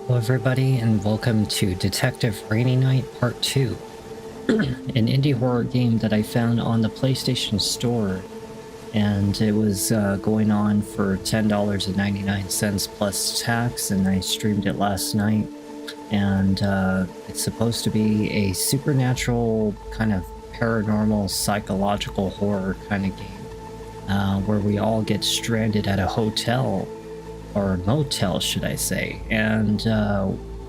Hello everybody and welcome to Detective Rainy Night Part 2, an indie horror game that I found on the PlayStation Store, and it was going on for $10.99 plus tax, and I streamed it last night. And it's supposed to be a supernatural kind of paranormal psychological horror kind of game, where we all get stranded at a hotel, or motel should I say. And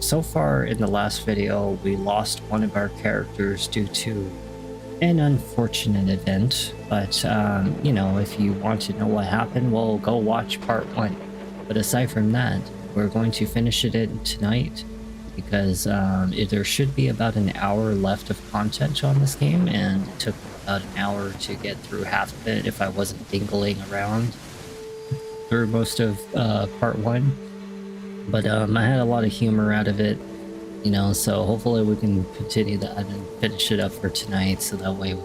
so far in the last video we lost one of our characters due to an unfortunate event, but you know, if you want to know what happened, well, go watch part 1. But aside from that, we're going to finish it in tonight, because there should be about an hour left of content on this game, and it took about an hour to get through half of it if I wasn't dingling around through most of part 1. But I had a lot of humor out of it, you know, so hopefully we can continue that and finish it up for tonight, so that way we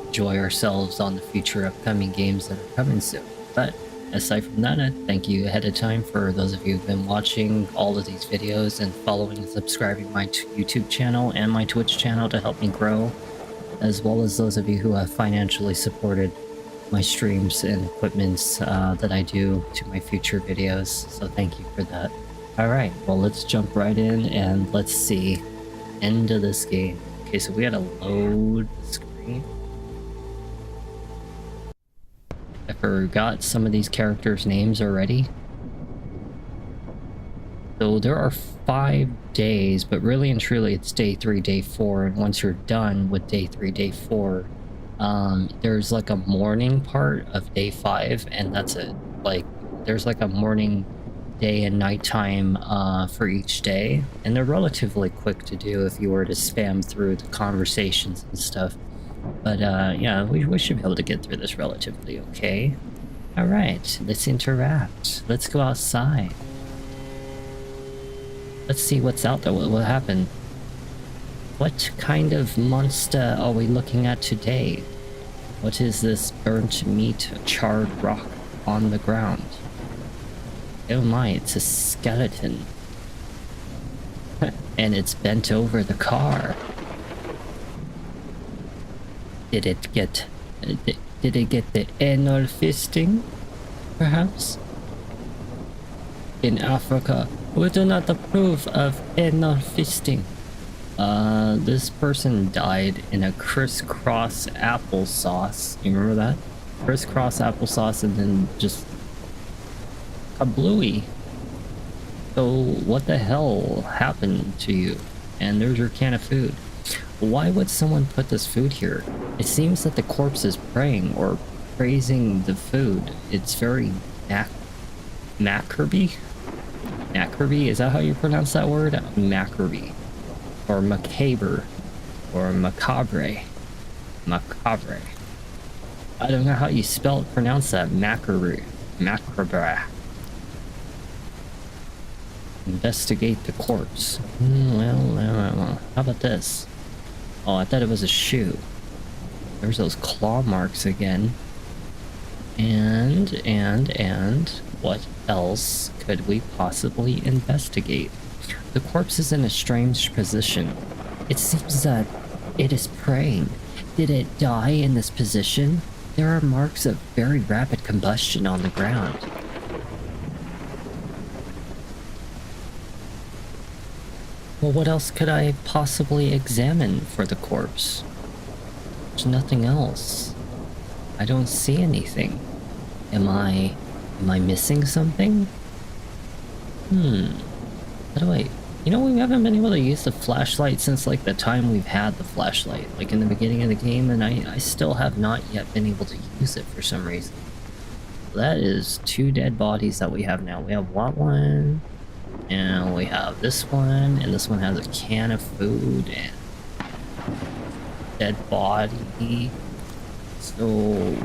enjoy ourselves on the future upcoming games that are coming soon. But aside from that, I thank you ahead of time for those of you who've been watching all of these videos and following and subscribing my YouTube channel and my Twitch channel to help me grow, as well as those of you who have financially supported my streams and equipments that I do to my future videos, so thank you for that. Alright, well, let's jump right in and let's see. End of this game. Okay, so we gotta load the screen. I forgot some of these characters' names already. So there are 5 days, but really and truly it's day 3, day 4, and once you're done with day 3, day 4, there's like a morning part of day 5, and that's it. Like, there's like a morning, day, and nighttime for each day, and they're relatively quick to do if you were to spam through the conversations and stuff. But yeah, we should be able to get through this relatively okay. All right, let's interact. Let's go outside. Let's see what's out there. What happened? What kind of monster are we looking at today? What is this burnt meat, charred rock on the ground? Oh my, it's a skeleton. And it's bent over the car. Did it get the anal fisting, perhaps? In Africa, we do not approve of anal fisting. This person died in a crisscross applesauce. You remember that? Crisscross applesauce, and then just kablooey. So what the hell happened to you? And there's your can of food. Why would someone put this food here? It seems that the corpse is praying or praising the food. It's very mackerby? Mackerby? Is that how you pronounce that word? Mackerby. Or macabre. Or macabre. Macabre. I don't know how you pronounce that. Macabre. Macabre. Investigate the corpse. Well, how about this? Oh, I thought it was a shoe. There's those claw marks again. And what else could we possibly investigate? The corpse is in a strange position. It seems that it is praying. Did it die in this position? There are marks of very rapid combustion on the ground. Well, what else could I possibly examine for the corpse? There's nothing else. I don't see anything. Am I missing something? How do I... You know, we haven't been able to use the flashlight since like the time we've had the flashlight, like in the beginning of the game, and I still have not yet been able to use it for some reason. That is 2 dead bodies that we have now. We have one, and we have this one, and this one has a can of food and dead body. So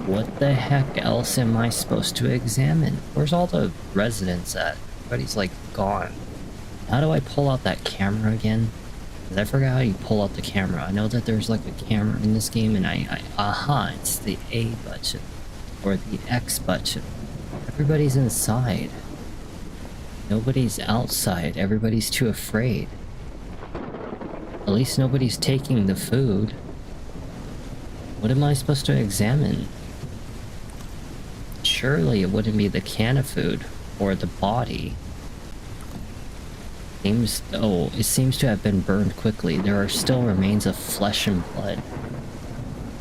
what the heck else am I supposed to examine? Where's all the residents at? Everybody's like gone. How do I pull out that camera again? Because I forgot how you pull out the camera. I know that there's like a camera in this game, and aha, it's the A button or the X button. Everybody's inside. Nobody's outside. Everybody's too afraid. At least nobody's taking the food. What am I supposed to examine? Surely it wouldn't be the can of food or the body. It seems to have been burned quickly. There are still remains of flesh and blood.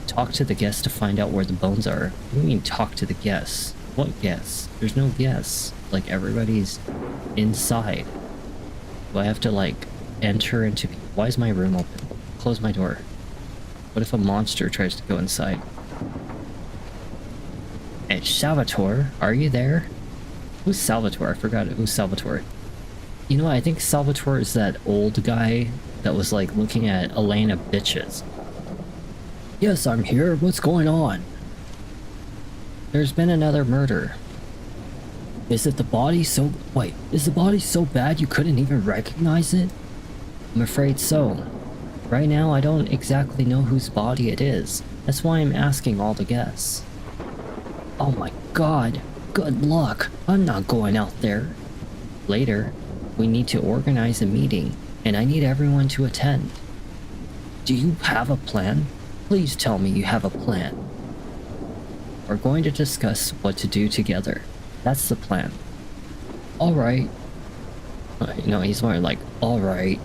Talk to the guests to find out where the bones are. What do you mean talk to the guests? What guests? There's no guests. Like, everybody's inside. Do I have to, like, enter into... Why is my room open? Close my door. What if a monster tries to go inside? Hey, Salvatore, are you there? Who's Salvatore? I forgot who's Salvatore. You know what? I think Salvatore is that old guy that was, like, looking at Elena bitches. Yes, I'm here. What's going on? There's been another murder. Is the body so bad you couldn't even recognize it? I'm afraid so. Right now, I don't exactly know whose body it is. That's why I'm asking all the guests. Oh my god. Good luck. I'm not going out there. Later, we need to organize a meeting, and I need everyone to attend. Do you have a plan? Please tell me you have a plan. We're going to discuss what to do together. That's the plan. Alright. No, he's more like, alright.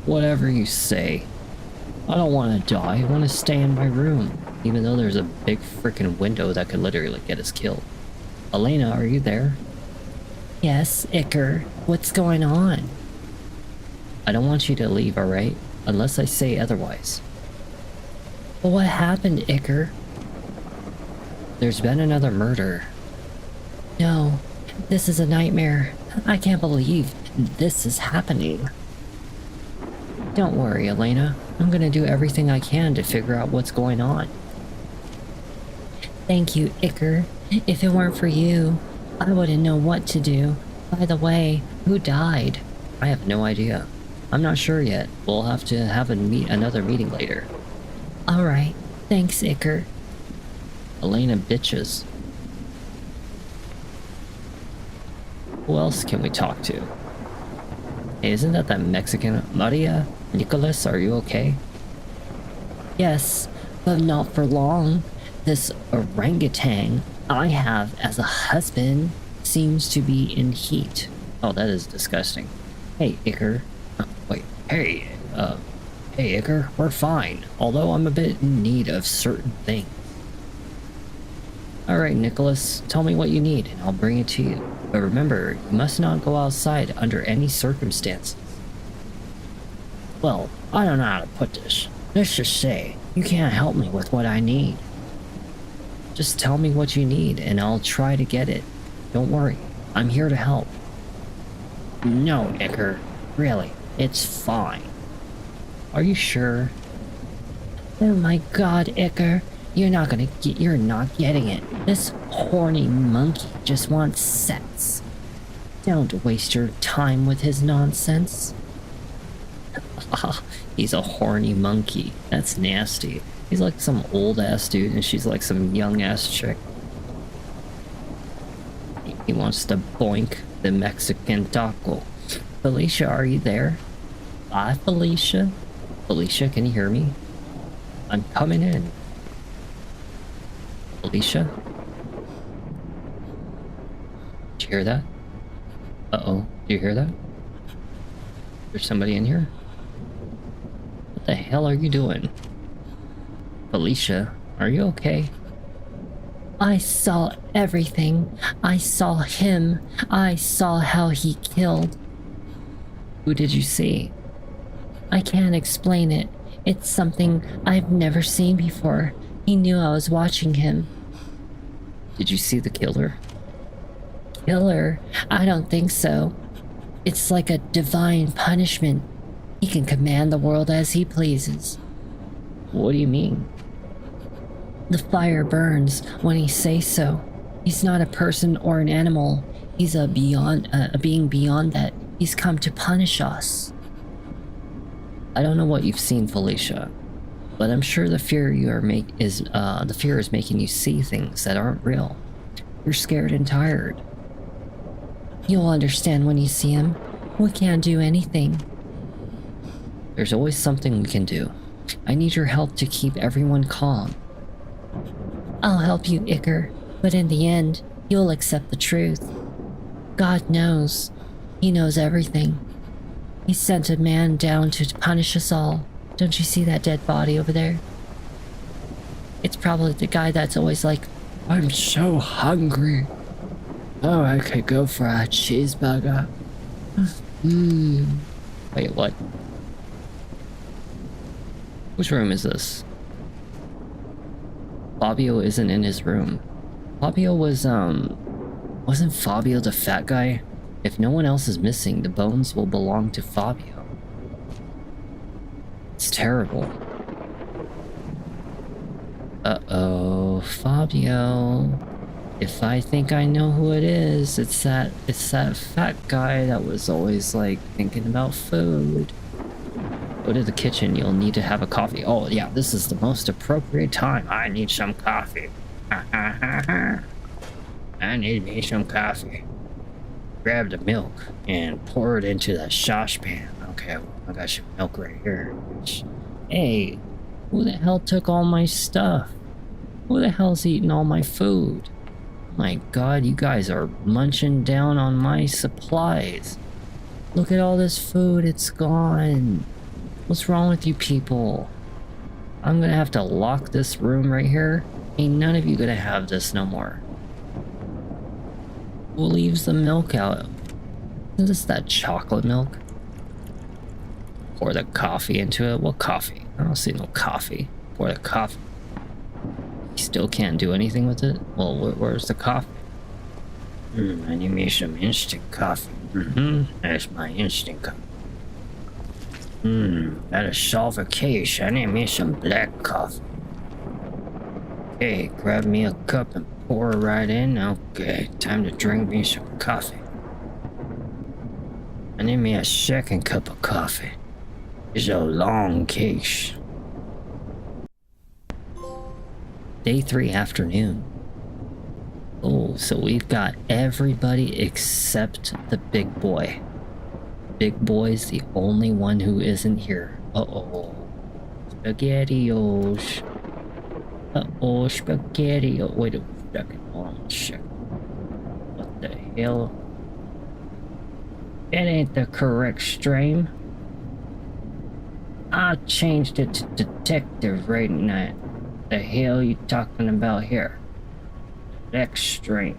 Whatever you say. I don't want to die. I want to stay in my room. Even though there's a big freaking window that could literally get us killed. Elena, are you there? Yes, Iker. What's going on? I don't want you to leave, alright? Unless I say otherwise. But what happened, Iker? There's been another murder. No, this is a nightmare. I can't believe this is happening. Don't worry, Elena. I'm gonna do everything I can to figure out what's going on. Thank you, Iker. If it weren't for you, I wouldn't know what to do. By the way, who died? I have no idea. I'm not sure yet. We'll have to have another meeting later. Alright. Thanks, Iker. Elena bitches. Who else can we talk to? Hey, isn't that Mexican? Maria? Nicholas, are you okay? Yes, but not for long. This orangutan I have as a husband seems to be in heat. Oh, that is disgusting. Hey, Iker. Wait, hey, Iker, we're fine. Although I'm a bit in need of certain things. Alright, Nicholas, tell me what you need and I'll bring it to you. But remember, you must not go outside under any circumstances. Well, I don't know how to put this. Let's just say, you can't help me with what I need. Just tell me what you need and I'll try to get it. Don't worry, I'm here to help. No, Iker. Really, it's fine. Are you sure? Oh my god, Iker. You're not getting it. This horny monkey just wants sex. Don't waste your time with his nonsense. He's a horny monkey. That's nasty. He's like some old ass dude and she's like some young ass chick. He wants to boink the Mexican taco. Felicia, are you there? Bye, Felicia. Felicia, can you hear me? I'm coming in. Felicia? Did you hear that? Uh-oh. Do you hear that? There's somebody in here? What the hell are you doing? Felicia, are you okay? I saw everything. I saw him. I saw how he killed. Who did you see? I can't explain it. It's something I've never seen before. He knew I was watching him. Did you see the killer? Killer? I don't think so. It's like a divine punishment. He can command the world as he pleases. What do you mean? The fire burns when he says so. He's not a person or an animal. He's a being beyond that. He's come to punish us. I don't know what you've seen, Felicia, but I'm sure the fear is making you see things that aren't real. You're scared and tired. You'll understand when you see him. We can't do anything. There's always something we can do. I need your help to keep everyone calm. I'll help you, Iker, but in the end, you'll accept the truth. God knows. He knows everything. He sent a man down to punish us all. Don't you see that dead body over there? It's probably the guy that's always like, I'm so hungry. Oh, I could go for a cheeseburger. Wait, what? Which room is this? Fabio isn't in his room. Fabio was, wasn't Fabio the fat guy? If no one else is missing, the bones will belong to Fabio. It's terrible. Uh-oh, Fabio. If I think I know who it is, it's that fat guy that was always like thinking about food. Go to the kitchen, you'll need to have a coffee. Oh yeah, this is the most appropriate time. I need some coffee. I need me some coffee. Grab the milk and pour it into that saucepan. Okay, well, I got some milk right here. Hey, who the hell took all my stuff? Who the hell's eating all my food? My God, you guys are munching down on my supplies. Look at all this food, it's gone. What's wrong with you people? I'm gonna have to lock this room right here. Ain't none of you gonna have this no more. Who leaves the milk out? Is this that chocolate milk? Pour the coffee into it. What coffee? I don't see no coffee. Pour the coffee. You still can't do anything with it? Well, where's the coffee? I need me some instant coffee. That's my instant coffee. That'll solve a case. I need me some black coffee. Okay, grab me a cup and pour it right in. Okay, time to drink me some coffee. I need me a second cup of coffee. It's a long case. Day 3 afternoon. Oh, so we've got everybody except the big boy. Big boy's the only one who isn't here. Uh-oh. SpaghettiOs. Uh-oh, SpaghettiOs. Wait a second. Hold on a second. What the hell? It ain't the correct stream. I changed it to detective rating night. The hell you talking about here? Next stream.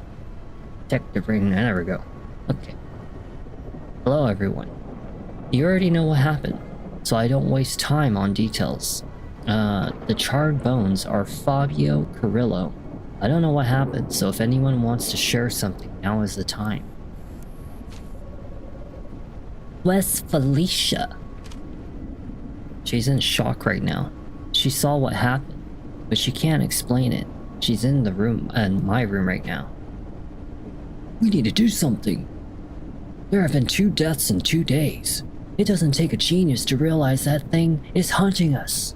Detective rating night. There we go. Okay. Hello everyone. You already know what happened, so I don't waste time on details. The charred bones are Fabio Carrillo. I don't know what happened, so if anyone wants to share something, now is the time. Where's Felicia? She's in shock right now. She saw what happened, but she can't explain it. She's in the room, in my room right now. We need to do something. There have been 2 deaths in 2 days. It doesn't take a genius to realize that thing is hunting us.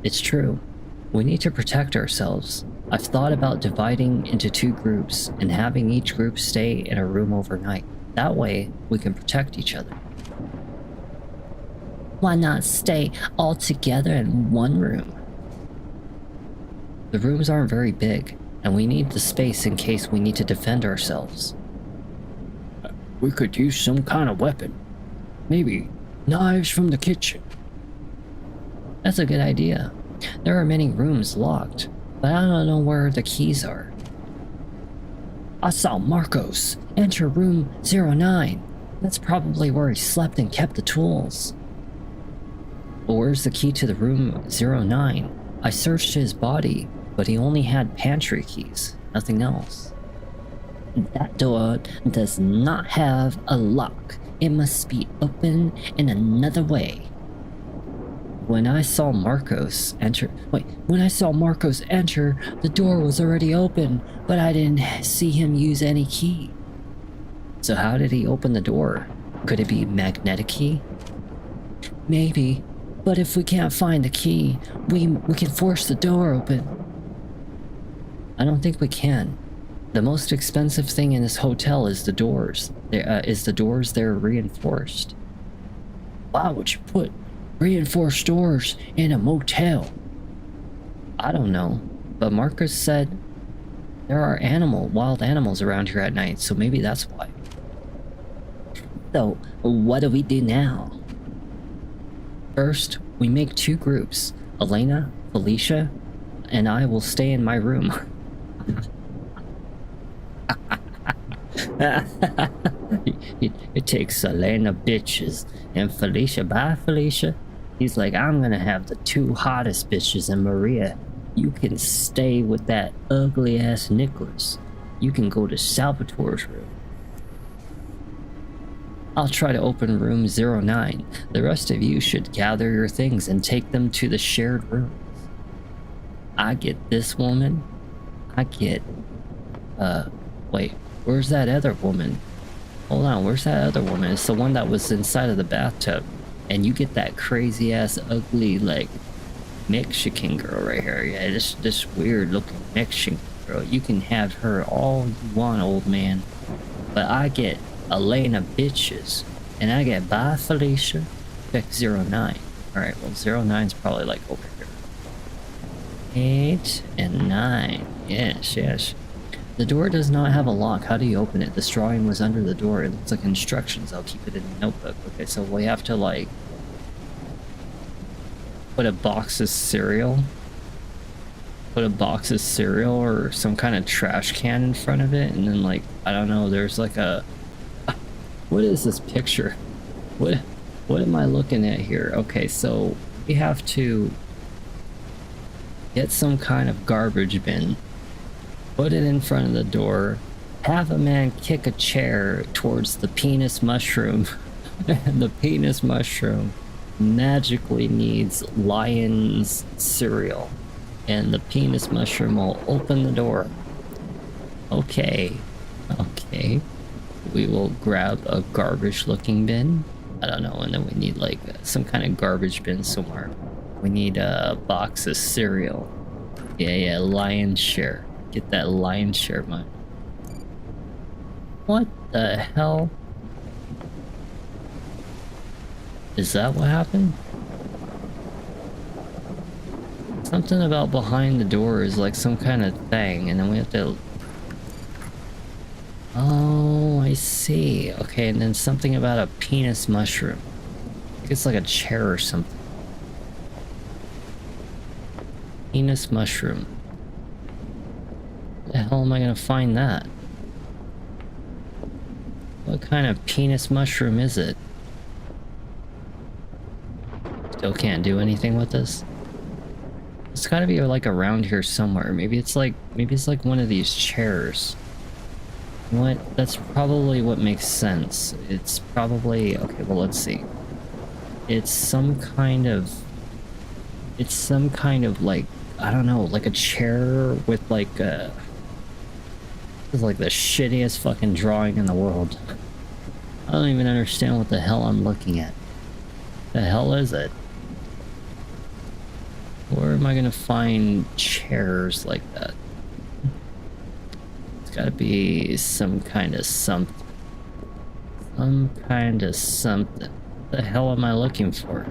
It's true. We need to protect ourselves. I've thought about dividing into 2 groups and having each group stay in a room overnight. That way, we can protect each other. Why not stay all together in one room? The rooms aren't very big, and we need the space in case we need to defend ourselves. We could use some kind of weapon. Maybe knives from the kitchen. That's a good idea. There are many rooms locked, but I don't know where the keys are. I saw Marcos enter room 09. That's probably where he slept and kept the tools. But where's the key to the room 09? I searched his body, but he only had pantry keys, nothing else. That door does not have a lock. It must be open in another way. When I saw Marcos enter, the door was already open, but I didn't see him use any key. So how did he open the door? Could it be magnetic key? Maybe, but if we can't find the key, we can force the door open. I don't think we can. The most expensive thing in this hotel is the doors. They're reinforced. Why would you put reinforced doors in a motel? I don't know, but Marcus said there are wild animals around here at night, so maybe that's why. So, what do we do now? First, we make 2 groups. Elena, Felicia, and I will stay in my room. it takes Elena bitches and Felicia. Bye, Felicia. He's like, I'm gonna have the 2 hottest bitches, and Maria, you can stay with that ugly ass Nicholas. You can go to Salvatore's room. I'll try to open room 09. The rest of you should gather your things and take them to the shared rooms. I get this woman. I get... wait, where's that other woman? Hold on, where's that other woman? It's the one that was inside of the bathtub. And you get that crazy ass ugly, like, Mexican girl right here. Yeah, this weird looking Mexican girl. You can have her all you want, old man. But I get Elena bitches. And I get bye, Felicia. Pick 09. Alright, well 09's probably like over here. 8 and 9. Yes. The door does not have a lock. How do you open it? This drawing was under the door. It looks like instructions. I'll keep it in the notebook. Okay, so we have to like put a box of cereal. Put a box of cereal or some kind of trash can in front of it, and then like, I don't know, there's like a... What is this picture? What am I looking at here? Okay, so we have to get some kind of garbage bin, put it in front of the door, have a man kick a chair towards the penis mushroom, and the penis mushroom magically needs lion's cereal, and the penis mushroom will open the door. Okay. We will grab a garbage looking bin. I don't know, and then we need like some kind of garbage bin somewhere. We need a box of cereal. Yeah, lion's share. Get that lion's share money. What the hell? Is that what happened? Something about behind the door is like some kind of thing, and then we have to... Oh, I see. Okay, and then something about a penis mushroom. I think it's like a chair or something. Penis mushroom. Where the hell am I gonna find that? What kind of penis mushroom is it? Still can't do anything with this? It's gotta be like around here somewhere. Maybe it's like one of these chairs. What? That's probably what makes sense. It's probably... Okay, well, let's see. It's some kind of like, I don't know, like a chair with like a... This is like the shittiest fucking drawing in the world. I don't even understand what the hell I'm looking at. The hell is it? Where am I gonna find chairs like that? It's gotta be some kind of something. Some kind of something. What the hell am I looking for?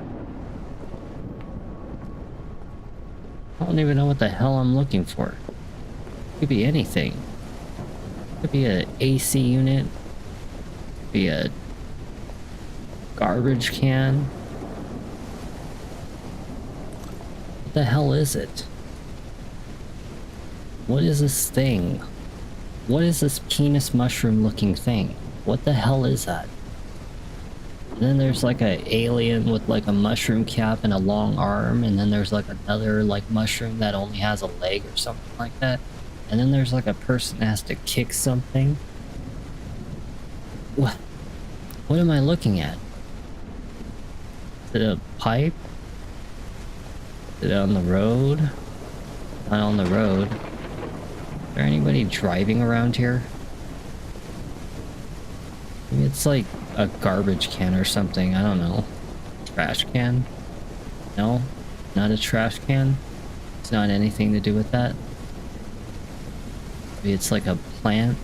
I don't even know what the hell I'm looking for. It could be anything. It could be an AC unit. It could be a garbage can. What the hell is it? What is this thing? What is this penis mushroom looking thing? What the hell is that? And then there's like an alien with like a mushroom cap and a long arm, and then there's like another like mushroom that only has a leg or something like that. And then there's like a person that has to kick something. What am I looking at? Is it a pipe? Is it on the road? Not on the road. Is there anybody driving around here? Maybe it's like a garbage can or something. I don't know. Trash can? No? Not a trash can? It's not anything to do with that? Maybe it's like a plant.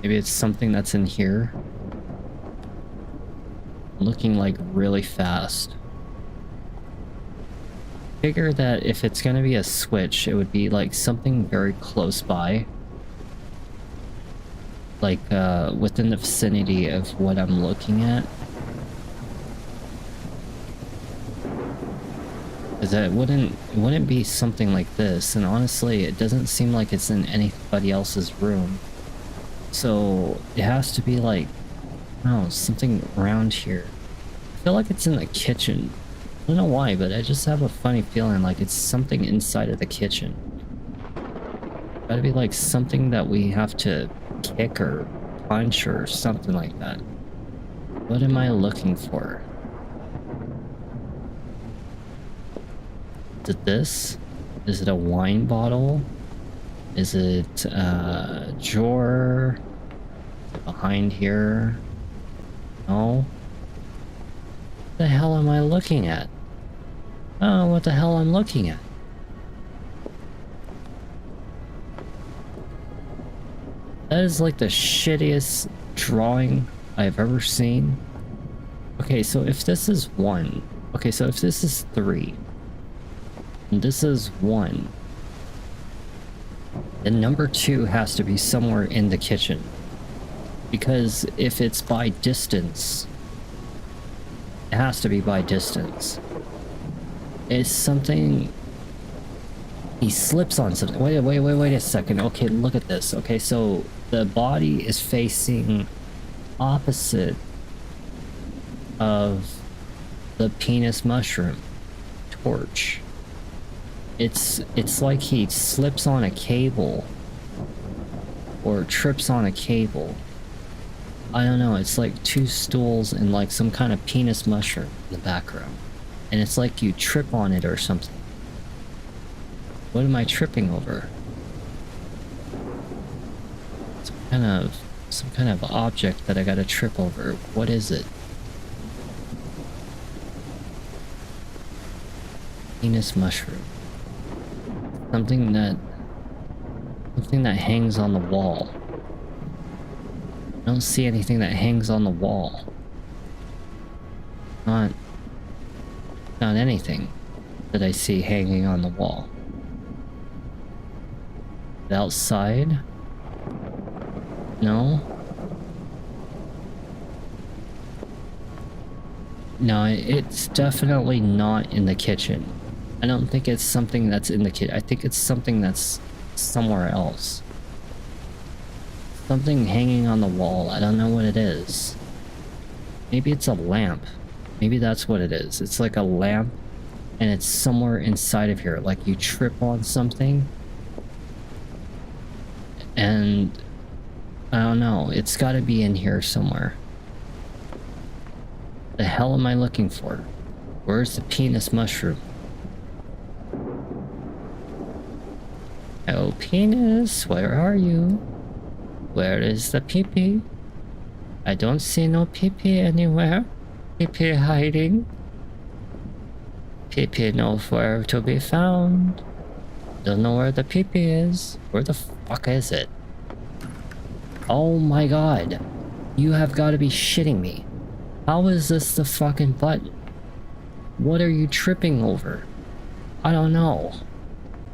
Maybe it's something that's in here. Looking like really fast. Figure that if it's gonna be a switch, it would be like something very close by. Like within the vicinity of what I'm looking at. Because it wouldn't be something like this, and honestly it doesn't seem like it's in anybody else's room. So it has to be like, oh, something around here. I feel like it's in the kitchen. I don't know why, but I just have a funny feeling like it's something inside of the kitchen. Gotta be like something that we have to kick or punch or something like that. What am I looking for? Is it this? Is it a wine bottle? Is it a drawer? Behind here? No? What the hell am I looking at? Oh, what the hell I'm looking at? That is like the shittiest drawing I've ever seen. Okay, so if this is 1, okay, so if this is 3, and this is 1, then number 2 has to be somewhere in the kitchen. Because if it's by distance, it has to be by distance. It's something... He slips on something. Wait a second. Okay, look at this. Okay, so the body is facing opposite of the penis mushroom torch. It's like he slips on a cable or trips on a cable. I don't know, it's like 2 stools and like some kind of penis mushroom in the background. And it's like you trip on it or something. What am I tripping over? Some kind of object that I gotta trip over. What is it? Penis mushroom. Something that hangs on the wall. I don't see anything that hangs on the wall. Not anything that I see hanging on the wall. Outside? No? No, it's definitely not in the kitchen. I don't think it's something that's in the kitchen. I think it's something that's somewhere else. Something hanging on the wall. I don't know what it is. Maybe it's a lamp. Maybe that's what it is. It's like a lamp and it's somewhere inside of here. Like you trip on something and I don't know. It's got to be in here somewhere. The hell am I looking for? Where's the penis mushroom? Oh, penis, where are you? Where is the pee-pee? I don't see no pee-pee anywhere. Pee-pee hiding. Pee-pee nowhere to be found. Don't know where the pee-pee is. Where the fuck is it? Oh my god. You have got to be shitting me. How is this the fucking button? What are you tripping over? I don't know.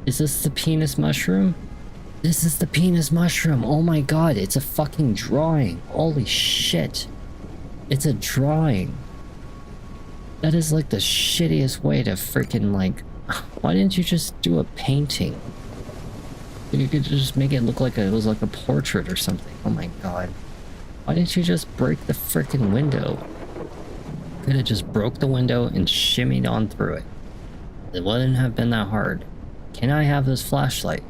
Is this the penis mushroom? This is the penis mushroom. Oh my god, it's a fucking drawing. Holy shit. It's a drawing. That is like the shittiest way to freaking like... Why didn't you just do a painting? You could just make it look like it was like a portrait or something. Oh my god. Why didn't you just break the freaking window? Could have just broke the window and shimmied on through it. It wouldn't have been that hard. Can I have this flashlight?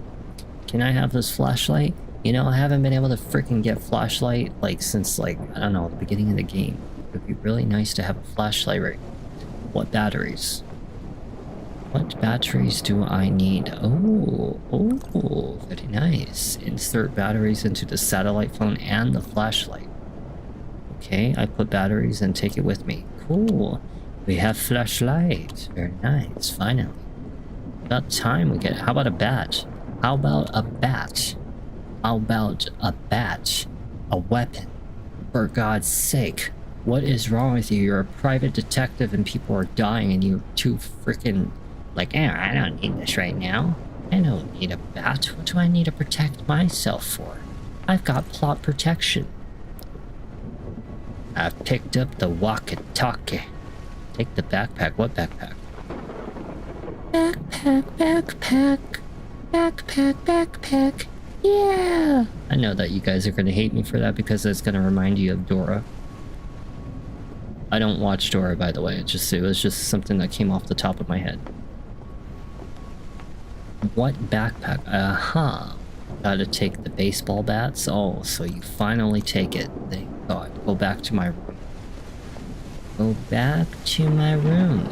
Can I have this flashlight? You know, I haven't been able to freaking get flashlight like since like, I don't know, the beginning of the game. It would be really nice to have a flashlight right. What batteries? What batteries do I need? Oh, very nice. Insert batteries into the satellite phone and the flashlight. Okay, I put batteries and take it with me. Cool. We have flashlight. Very nice, finally. About time we get... How about a bat? How about a bat? How about a bat? A weapon? For God's sake. What is wrong with you? You're a private detective and people are dying and you're too freaking like, I don't need this right now. I don't need a bat. What do I need to protect myself for? I've got plot protection. I've picked up the walkie-talkie. Take the backpack. What backpack? Backpack. Yeah. I know that you guys are going to hate me for that because it's going to remind you of Dora. I don't watch Dora, by the way. It was just something that came off the top of my head. What backpack? Gotta take the baseball bats. Oh, so you finally take it. Thank God. Go back to my room. Go back to my room.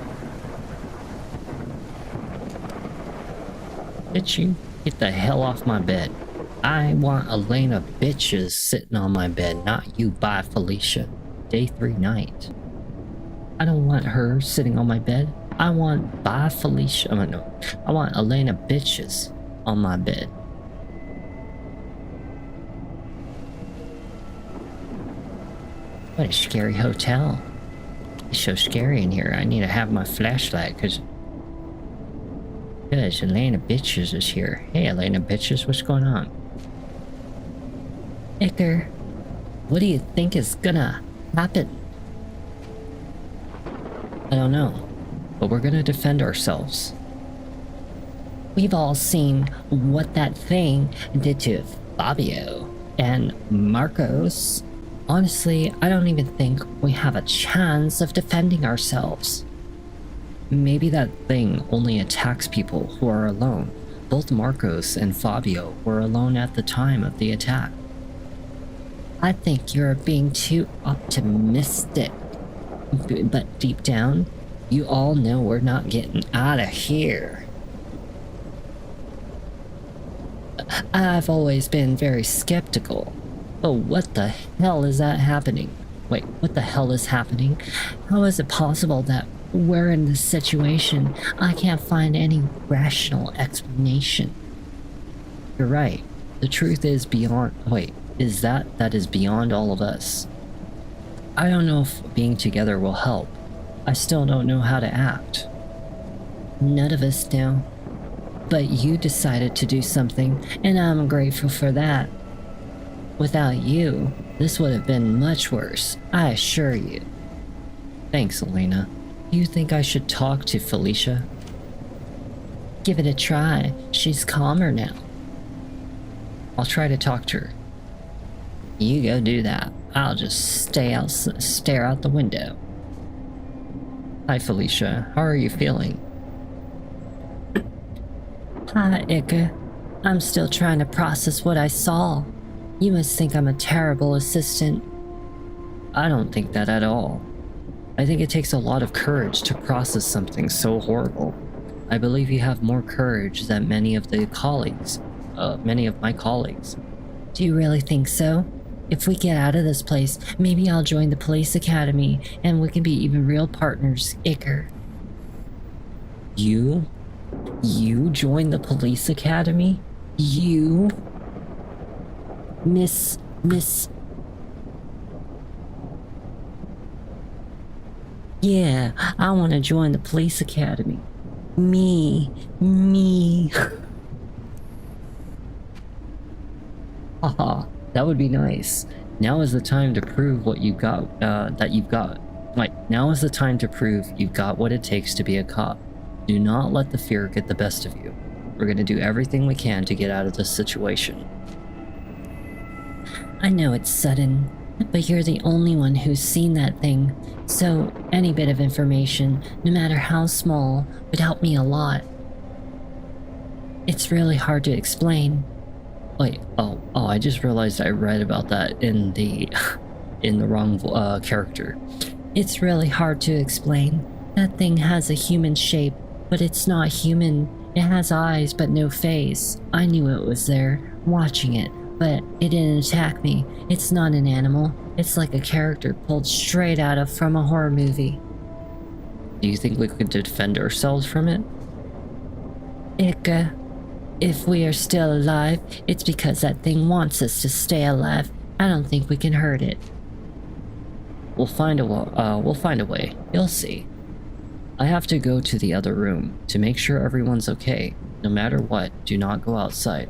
Bitch, you get the hell off my bed. I want Elena bitches sitting on my bed, not you. Bye, Felicia. Day 3 night. I don't want her sitting on my bed. I want bye, Felicia. I want Elena bitches on my bed. What a scary hotel. It's so scary in here. I need to have my flashlight because Elena bitches is here. Hey, Elena bitches, what's going on? Icker, What do you think is gonna happen? I don't know, but we're gonna defend ourselves. we've all seen what that thing did to Fabio and Marcos. Honestly, I don't even think we have a chance of defending ourselves. Maybe that thing only attacks people who are alone. Both Marcos and Fabio were alone at the time of the attack. I think you're being too optimistic. But deep down, you all know we're not getting out of here. I've always been very skeptical. Oh, what the hell is that happening? Wait, what the hell is happening? How is it possible that we're in this situation? I can't find any rational explanation. You're right. The truth is beyond... Wait, is that is beyond all of us. I don't know if being together will help. I still don't know how to act. None of us do. But you decided to do something, and I'm grateful for that. Without you, this would have been much worse, I assure you. Thanks, Elena. Do you think I should talk to Felicia? Give it a try. She's calmer now. I'll try to talk to her. You go do that. I'll just stare out the window. Hi, Felicia. How are you feeling? Hi, Ika. I'm still trying to process what I saw. You must think I'm a terrible assistant. I don't think that at all. I think it takes a lot of courage to process something so horrible. I believe you have more courage than many of my colleagues. Do you really think so? If we get out of this place, maybe I'll join the police academy and we can be even real partners, Iker. You? You join the police academy? You? Miss... Yeah, I want to join the police academy. Me. Haha, that would be nice. Now is the time to prove what you've got, now is the time to prove you've got what it takes to be a cop. Do not let the fear get the best of you. We're gonna do everything we can to get out of this situation. I know it's sudden, but you're the only one who's seen that thing, so any bit of information, no matter how small, would help me a lot. It's really hard to explain. Wait, oh, I just realized I read about that in the wrong character. It's really hard to explain. That thing has a human shape, but it's not human. It has eyes, but no face. I knew it was there, watching it, but it didn't attack me. It's not an animal. It's like a character pulled straight from a horror movie. Do you think we could defend ourselves from it? Ika, If we are still alive, it's because that thing wants us to stay alive. I don't think we can hurt it. We'll find a way. You'll see. I have to go to the other room to make sure everyone's okay. No matter what, do not go outside.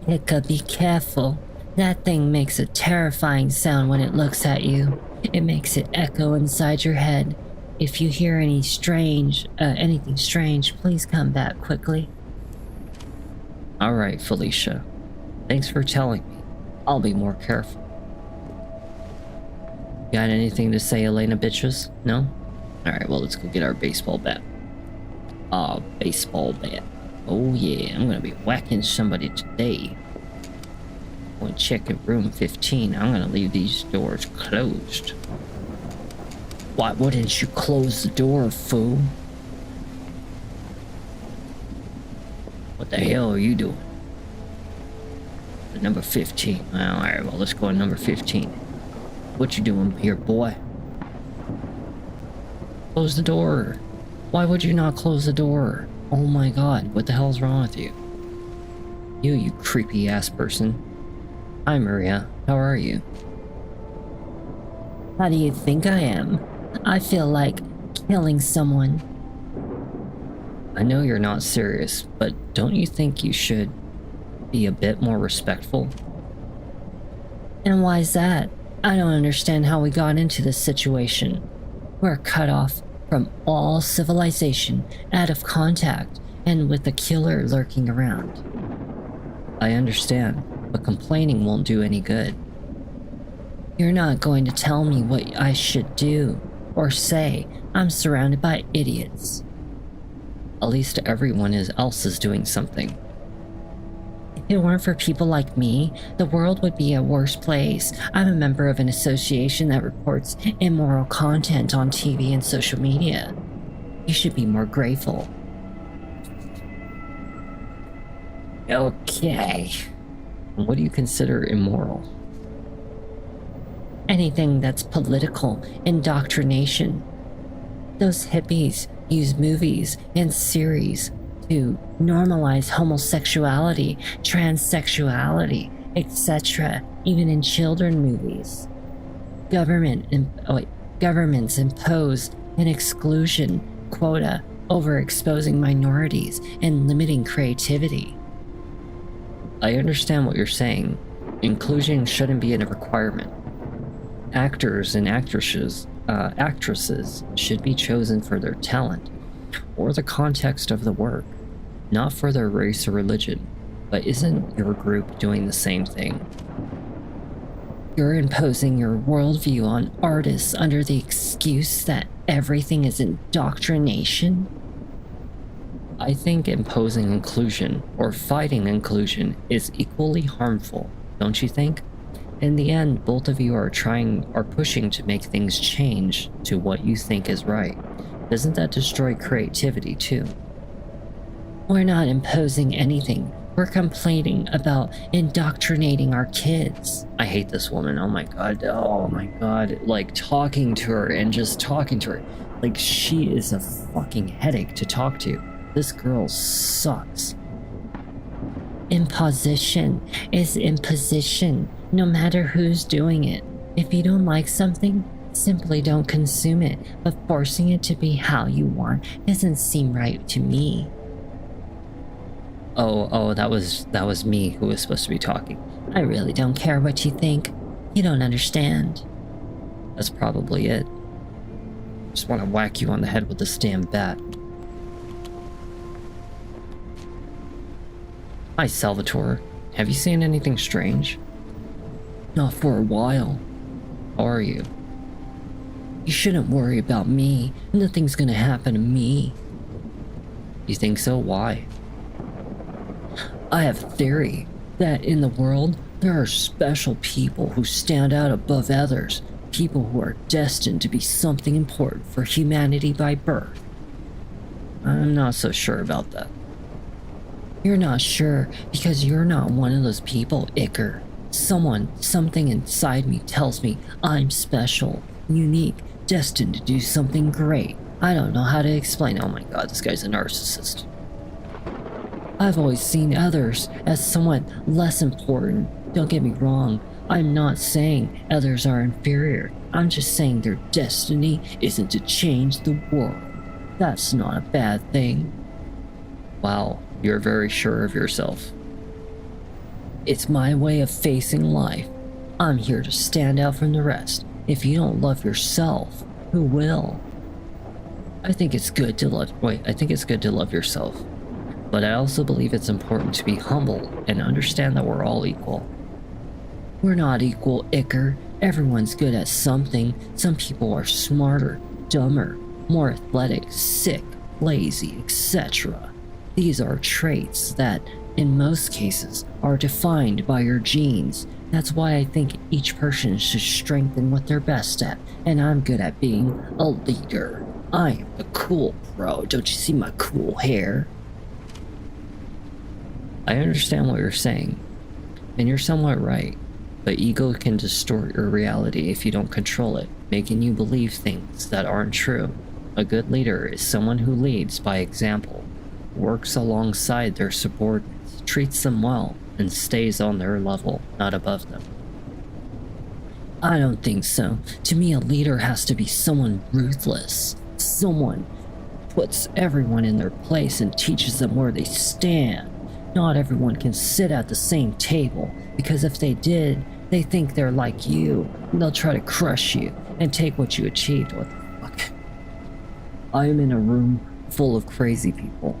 Ika, be careful. That thing makes a terrifying sound when it looks at you. It makes it echo inside your head. If you hear anything strange, please come back quickly. Alright, Felicia. Thanks for telling me. I'll be more careful. Got anything to say, Elena bitches? No? Alright, well, let's go get our baseball bat. Baseball bat. Oh yeah, I'm gonna be whacking somebody today. Going to check in room 15. I'm gonna leave these doors closed. Why wouldn't you close the door, fool? What the hell are you doing? Number 15. Alright, well, let's go to number 15. What you doing here, boy? Close the door. Why would you not close the door? Oh my god, what the hell's wrong with you? You creepy ass person. Hi, Maria. How are you? How do you think I am? I feel like killing someone. I know you're not serious, but don't you think you should be a bit more respectful? And why's that? I don't understand how we got into this situation. We're cut off from all civilization, out of contact, and with a killer lurking around. I understand, but complaining won't do any good. You're not going to tell me what I should do or say. I'm surrounded by idiots. At least everyone else is doing something. If it weren't for people like me, the world would be a worse place. I'm a member of an association that reports immoral content on TV and social media. You should be more grateful. Okay. What do you consider immoral? Anything that's political, indoctrination. Those hippies use movies and series to normalize homosexuality, transsexuality, etc., even in children movies. Governments impose an exclusion quota over exposing minorities and limiting creativity. I understand what you're saying. Inclusion shouldn't be a requirement. Actors and actresses should be chosen for their talent or the context of the work, not for their race or religion. But isn't your group doing the same thing? You're imposing your worldview on artists under the excuse that everything is indoctrination? I think imposing inclusion or fighting inclusion is equally harmful, don't you think? In the end, both of you are pushing to make things change to what you think is right. Doesn't that destroy creativity too? We're not imposing anything. We're complaining about indoctrinating our kids. I hate this woman. Oh my god. Like talking to her and just talking to her. Like she is a fucking headache to talk to. This girl sucks. Imposition is imposition, no matter who's doing it. If you don't like something, simply don't consume it, but forcing it to be how you want doesn't seem right to me. Oh, that was me who was supposed to be talking. I really don't care what you think. You don't understand. That's probably it. Just want to whack you on the head with this damn bat. Hi, Salvatore. Have you seen anything strange? Not for a while. How are you? You shouldn't worry about me. Nothing's gonna happen to me. You think so? Why? I have a theory that in the world, there are special people who stand out above others. People who are destined to be something important for humanity by birth. I'm not so sure about that. You're not sure because you're not one of those people, Iker. Something inside me tells me I'm special, unique, destined to do something great. I don't know how to explain it. Oh my god, this guy's a narcissist. I've always seen others as somewhat less important. Don't get me wrong, I'm not saying others are inferior. I'm just saying their destiny isn't to change the world. That's not a bad thing. Wow, you're very sure of yourself. It's my way of facing life. I'm here to stand out from the rest. If you don't love yourself, who will? I think it's good to love yourself. But I also believe it's important to be humble and understand that we're all equal. We're not equal, Icker. Everyone's good at something. Some people are smarter, dumber, more athletic, sick, lazy, etc. These are traits that, in most cases, are defined by your genes. That's why I think each person should strengthen what they're best at, and I'm good at being a leader. I am the cool bro. Don't you see my cool hair? I understand what you're saying, and you're somewhat right, but ego can distort your reality if you don't control it, making you believe things that aren't true. A good leader is someone who leads by example, works alongside their subordinates, treats them well, and stays on their level, not above them. I don't think so. To me, a leader has to be someone ruthless. Someone puts everyone in their place and teaches them where they stand. Not everyone can sit at the same table, because if they did, they think they're like you, and they'll try to crush you and take what you achieved. What the fuck? I am in a room full of crazy people.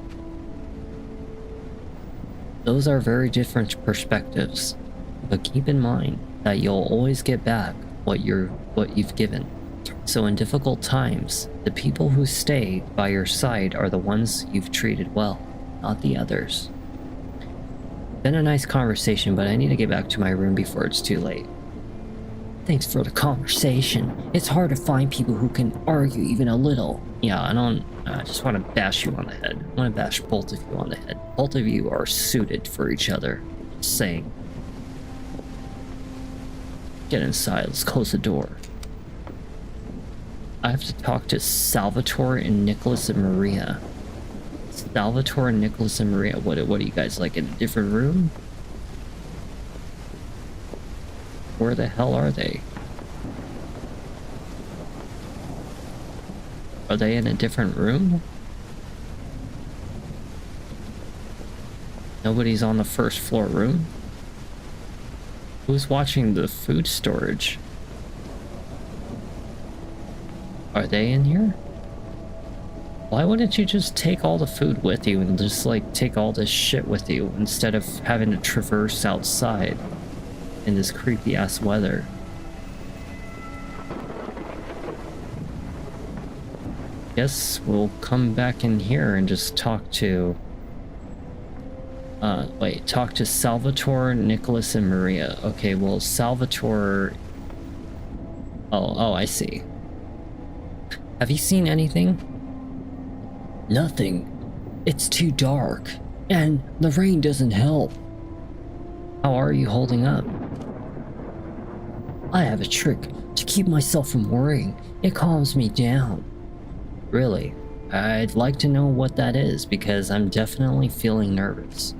Those are very different perspectives, but keep in mind that you'll always get back what you've given. So in difficult times, the people who stay by your side are the ones you've treated well, not the others. Been a nice conversation, but I need to get back to my room before it's too late. Thanks for the conversation. It's hard to find people who can argue even a little. Yeah, I just want to bash you on the head. I want to bash both of you on the head. Both of you are suited for each other. Just saying. Get inside, let's close the door. I have to talk to Salvatore and Nicholas and Maria. Salvatore, Nicholas, and Maria. What are you guys, like, in a different room? Where the hell are they? Are they in a different room? Nobody's on the first floor room? Who's watching the food storage? Are they in here? Why wouldn't you just take all the food with you and just, like, take all this shit with you instead of having to traverse outside in this creepy ass weather? Guess we'll come back in here and just talk to talk to Salvatore, Nicholas, and Maria. Okay, well, Salvatore... Oh, I see. Have you seen anything? Nothing. It's too dark, and the rain doesn't help. How are you holding up? I have a trick to keep myself from worrying. It calms me down. Really? I'd like to know what that is, because I'm definitely feeling nervous.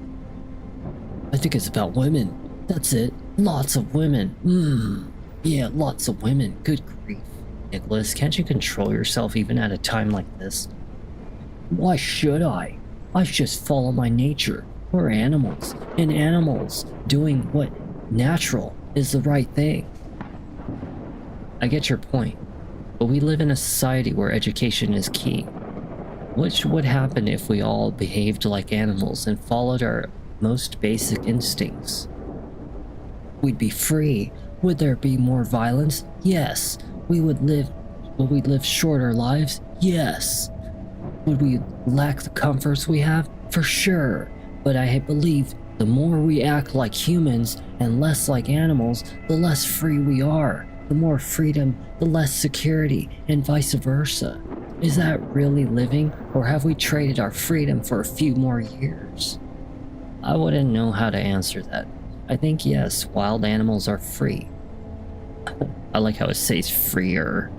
I think it's about women. That's it. Lots of women. Yeah, lots of women. Good grief. Nicholas, can't you control yourself even at a time like this? Why should I? I just follow my nature. We're animals, and animals doing what natural is the right thing. I get your point, but we live in a society where education is key. What would happen if we all behaved like animals and followed our most basic instincts? We'd be free. Would there be more violence? Yes. Would we live shorter lives? Yes. Would we lack the comforts we have? For sure. But I believe the more we act like humans and less like animals, the less free we are. The more freedom, the less security, and vice versa. Is that really living, or have we traded our freedom for a few more years? I wouldn't know how to answer that. I think yes, wild animals are free. I like how it says freer.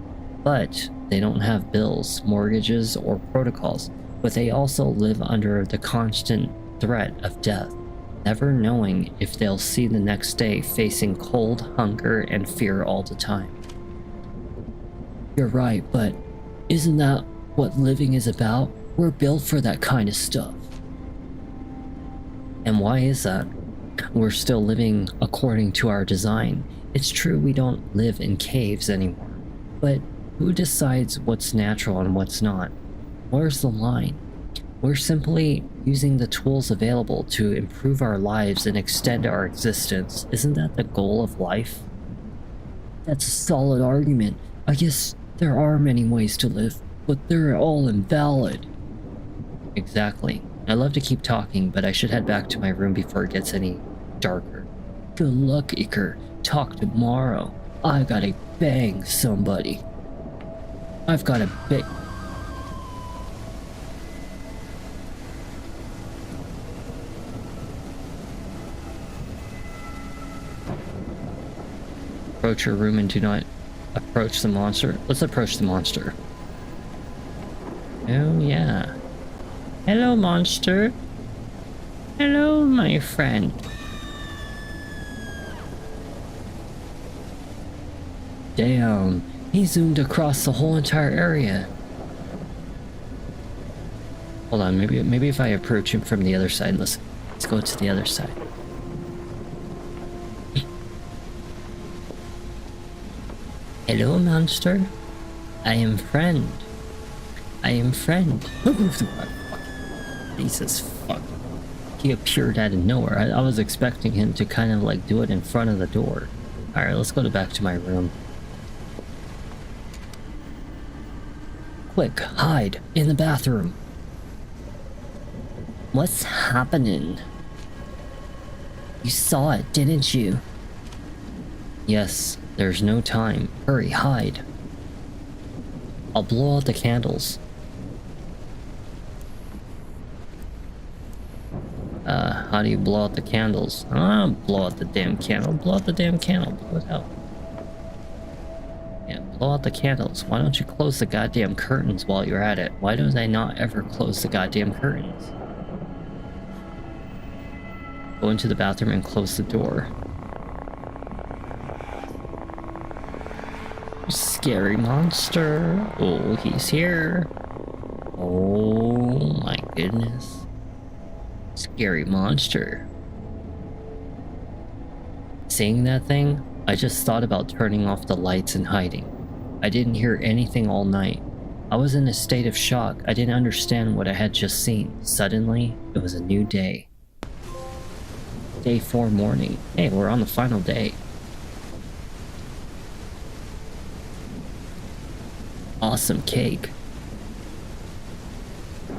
But they don't have bills, mortgages, or protocols. But they also live under the constant threat of death, never knowing if they'll see the next day, facing cold, hunger, and fear all the time. You're right, but isn't that what living is about? We're built for that kind of stuff. And why is that? We're still living according to our design. It's true we don't live in caves anymore, but who decides what's natural and what's not? Where's the line? We're simply using the tools available to improve our lives and extend our existence. Isn't that the goal of life? That's a solid argument. I guess there are many ways to live, but they're all invalid. Exactly. I'd love to keep talking, but I should head back to my room before it gets any darker. Good luck, Iker. Talk tomorrow. I gotta bang somebody. I've gotta bang. Approach your room and do not approach the monster. Let's approach the monster. Oh yeah. Hello, monster. Hello, my friend. Damn, he zoomed across the whole entire area. Hold on, maybe if I approach him from the other side. Let's go to the other side. Hello, monster. I am friend. I am friend. Jesus fuck. He appeared out of nowhere. I was expecting him to kind of like do it in front of the door. Alright, let's go back to my room. Quick, hide in the bathroom. What's happening? You saw it, didn't you? Yes, there's no time. Hurry, hide. I'll blow out the candles. How do you blow out the candles? Blow out the damn candle. Blow out the damn candle. Blow it out. Yeah, blow out the candles. Why don't you close the goddamn curtains while you're at it? Why don't I not ever close the goddamn curtains? Go into the bathroom and close the door. Scary monster. Oh, he's here. Oh my goodness. Scary monster. Seeing that thing, I just thought about turning off the lights and hiding. I didn't hear anything all night. I was in a state of shock. I didn't understand what I had just seen. Suddenly, it was a new day. Day 4 morning. Hey, we're on the final day. Awesome cake. Is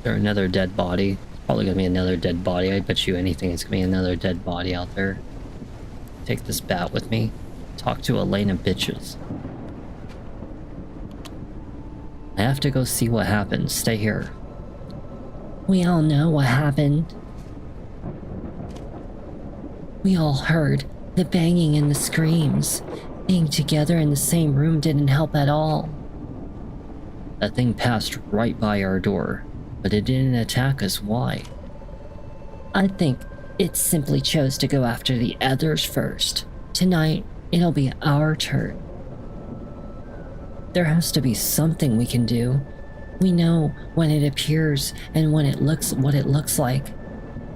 there another dead body? Probably gonna be another dead body. I bet you anything it's gonna be another dead body out there. Take this bat with me. Talk to Elena bitches. I have to go see what happened. Stay here. We all know what happened. We all heard the banging and the screams. Being together in the same room didn't help at all. That thing passed right by our door, but it didn't attack us. Why? I think it simply chose to go after the others first. Tonight, it'll be our turn. There has to be something we can do. We know when it appears and when it looks what it looks like.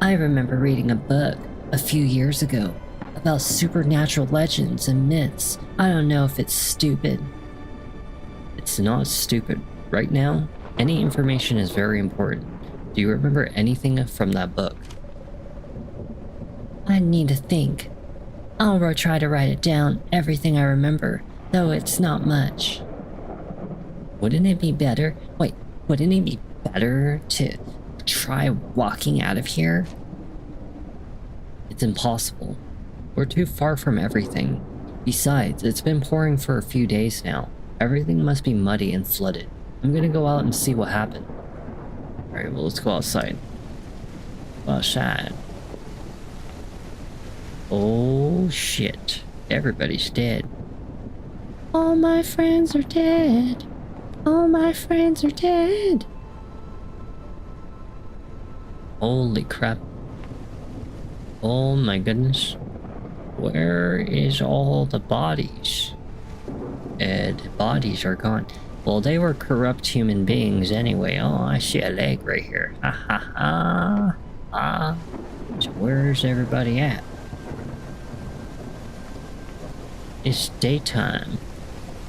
I remember reading a book a few years ago about supernatural legends and myths. I don't know if it's stupid. It's not stupid. Right now, any information is very important. Do you remember anything from that book? I need to think. I'll try to write it down, everything I remember, though it's not much. Wouldn't it be better to try walking out of here? It's impossible. We're too far from everything. Besides, it's been pouring for a few days now. Everything must be muddy and flooded. I'm gonna go out and see what happened. Alright, well, let's go outside. Go outside. Oh shit. Everybody's dead. All my friends are dead. All my friends are dead. Holy crap. Oh my goodness. Where is all the bodies? The bodies are gone. Well, they were corrupt human beings anyway. Oh, I see a leg right here. Ha ha ha. Ah. So where's everybody at? It's daytime.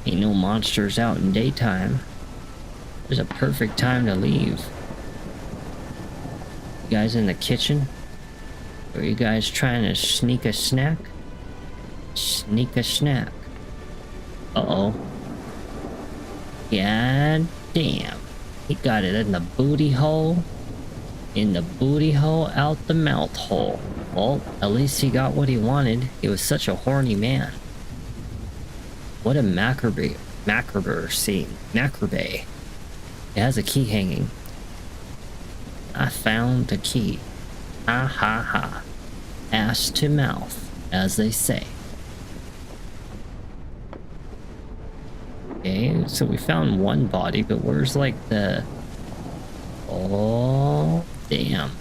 Ain't no monsters out in daytime. It's a perfect time to leave. You guys in the kitchen? Or are you guys trying to sneak a snack? Sneak a snack. Uh-oh. God damn. He got it in the booty hole. In the booty hole, out the mouth hole. Well, at least he got what he wanted. He was such a horny man. What a macabre scene. Macabre. It has a key hanging. I found the key. Ha ha ha. Ass to mouth, as they say. Okay, so we found one body, but where's like the... Oh, damn.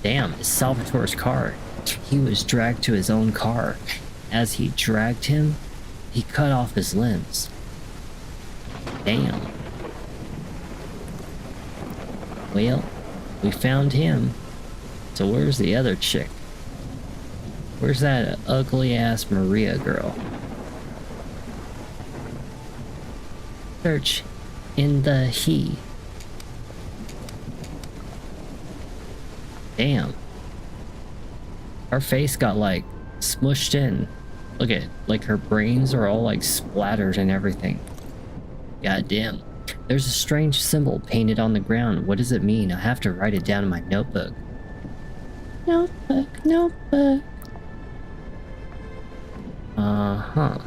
Damn, it's Salvatore's car. He was dragged to his own car. As he dragged him, he cut off his limbs. Damn. Well, we found him. So where's the other chick? Where's that ugly ass Maria girl? Search in the he. Damn. Her face got like smushed in. Look at it, like her brains are all like splattered and everything. God damn. There's a strange symbol painted on the ground. What does it mean? I have to write it down in my notebook. Notebook. Uh-huh.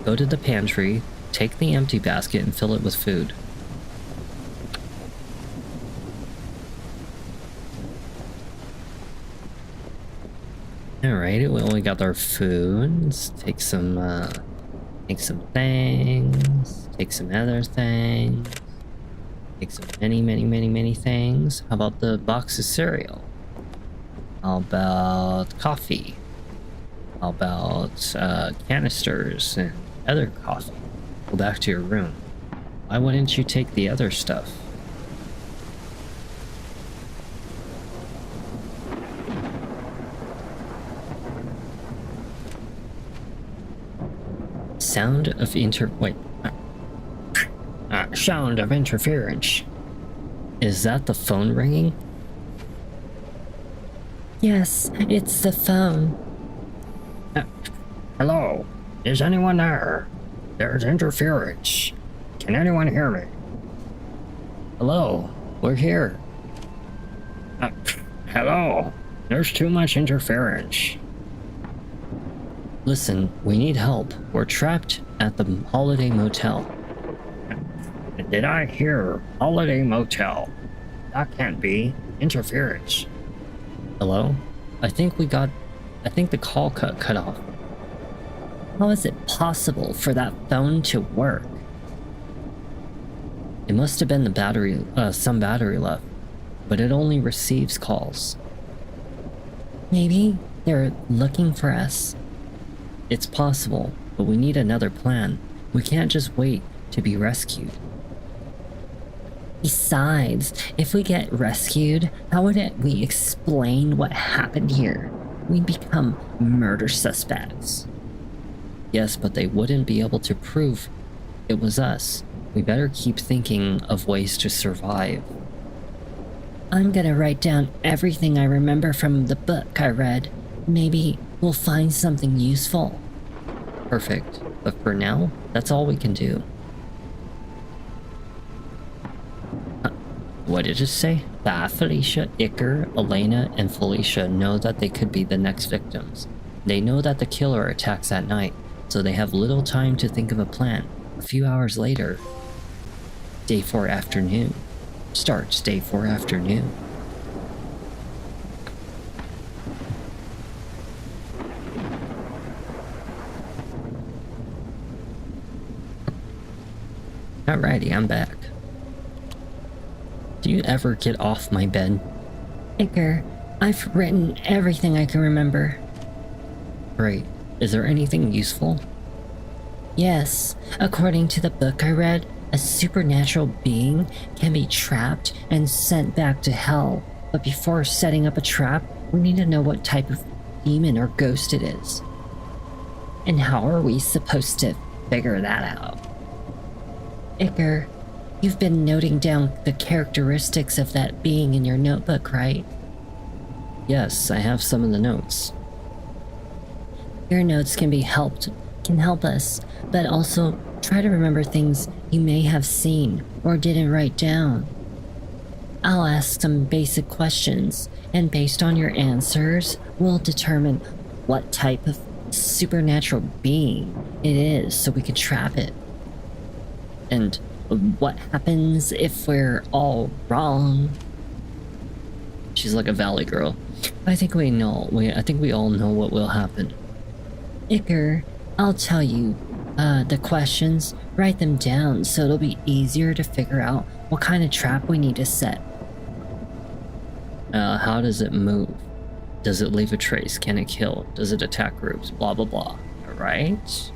Go to the pantry, take the empty basket and fill it with food. Alright, we only got our food. Let's take some things. Take some other things. Take some many things. How about the box of cereal? How about coffee? How about canisters and other coffee? Go back to your room. Why wouldn't you take the other stuff? Sound of sound of interference. Is that the phone ringing? Yes, it's the phone. Hello? Is anyone there? There's interference. Can anyone hear me? Hello? We're here. Hello? There's too much interference. Listen, we need help. We're trapped at the Holiday Motel. Did I hear Holiday Motel? That can't be. Interference. Hello? I think the call cut off. How is it possible for that phone to work? It must have been the battery, some battery left, but it only receives calls. Maybe they're looking for us. It's possible, but we need another plan. We can't just wait to be rescued. Besides, if we get rescued, how would we explain what happened here? We'd become murder suspects. Yes, but they wouldn't be able to prove it was us. We better keep thinking of ways to survive. I'm gonna write down everything I remember from the book I read. Maybe we'll find something useful. Perfect. But for now, that's all we can do. What did it say? That Felicia, Iker, Elena, and Felicia know that they could be the next victims. They know that the killer attacks at night, so they have little time to think of a plan. A few hours later, Day 4 afternoon. Starts Day 4 afternoon. Alrighty, I'm back. Do you ever get off my bed? Iker, I've written everything I can remember. Great. Is there anything useful? Yes, according to the book I read, a supernatural being can be trapped and sent back to hell. But before setting up a trap, we need to know what type of demon or ghost it is. And how are we supposed to figure that out? Iker, you've been noting down the characteristics of that being in your notebook, right? Yes, I have some of the notes. Your notes can help us, but also try to remember things you may have seen or didn't write down. I'll ask some basic questions, and based on your answers, we'll determine what type of supernatural being it is so we can trap it. And what happens if we're all wrong? She's like a valley girl. I think we know. I think we all know what will happen. Iker, I'll tell you the questions, write them down so it'll be easier to figure out what kind of trap we need to set. How does it move? Does it leave a trace? Can it kill? Does it attack groups? Blah, blah, blah. Alright?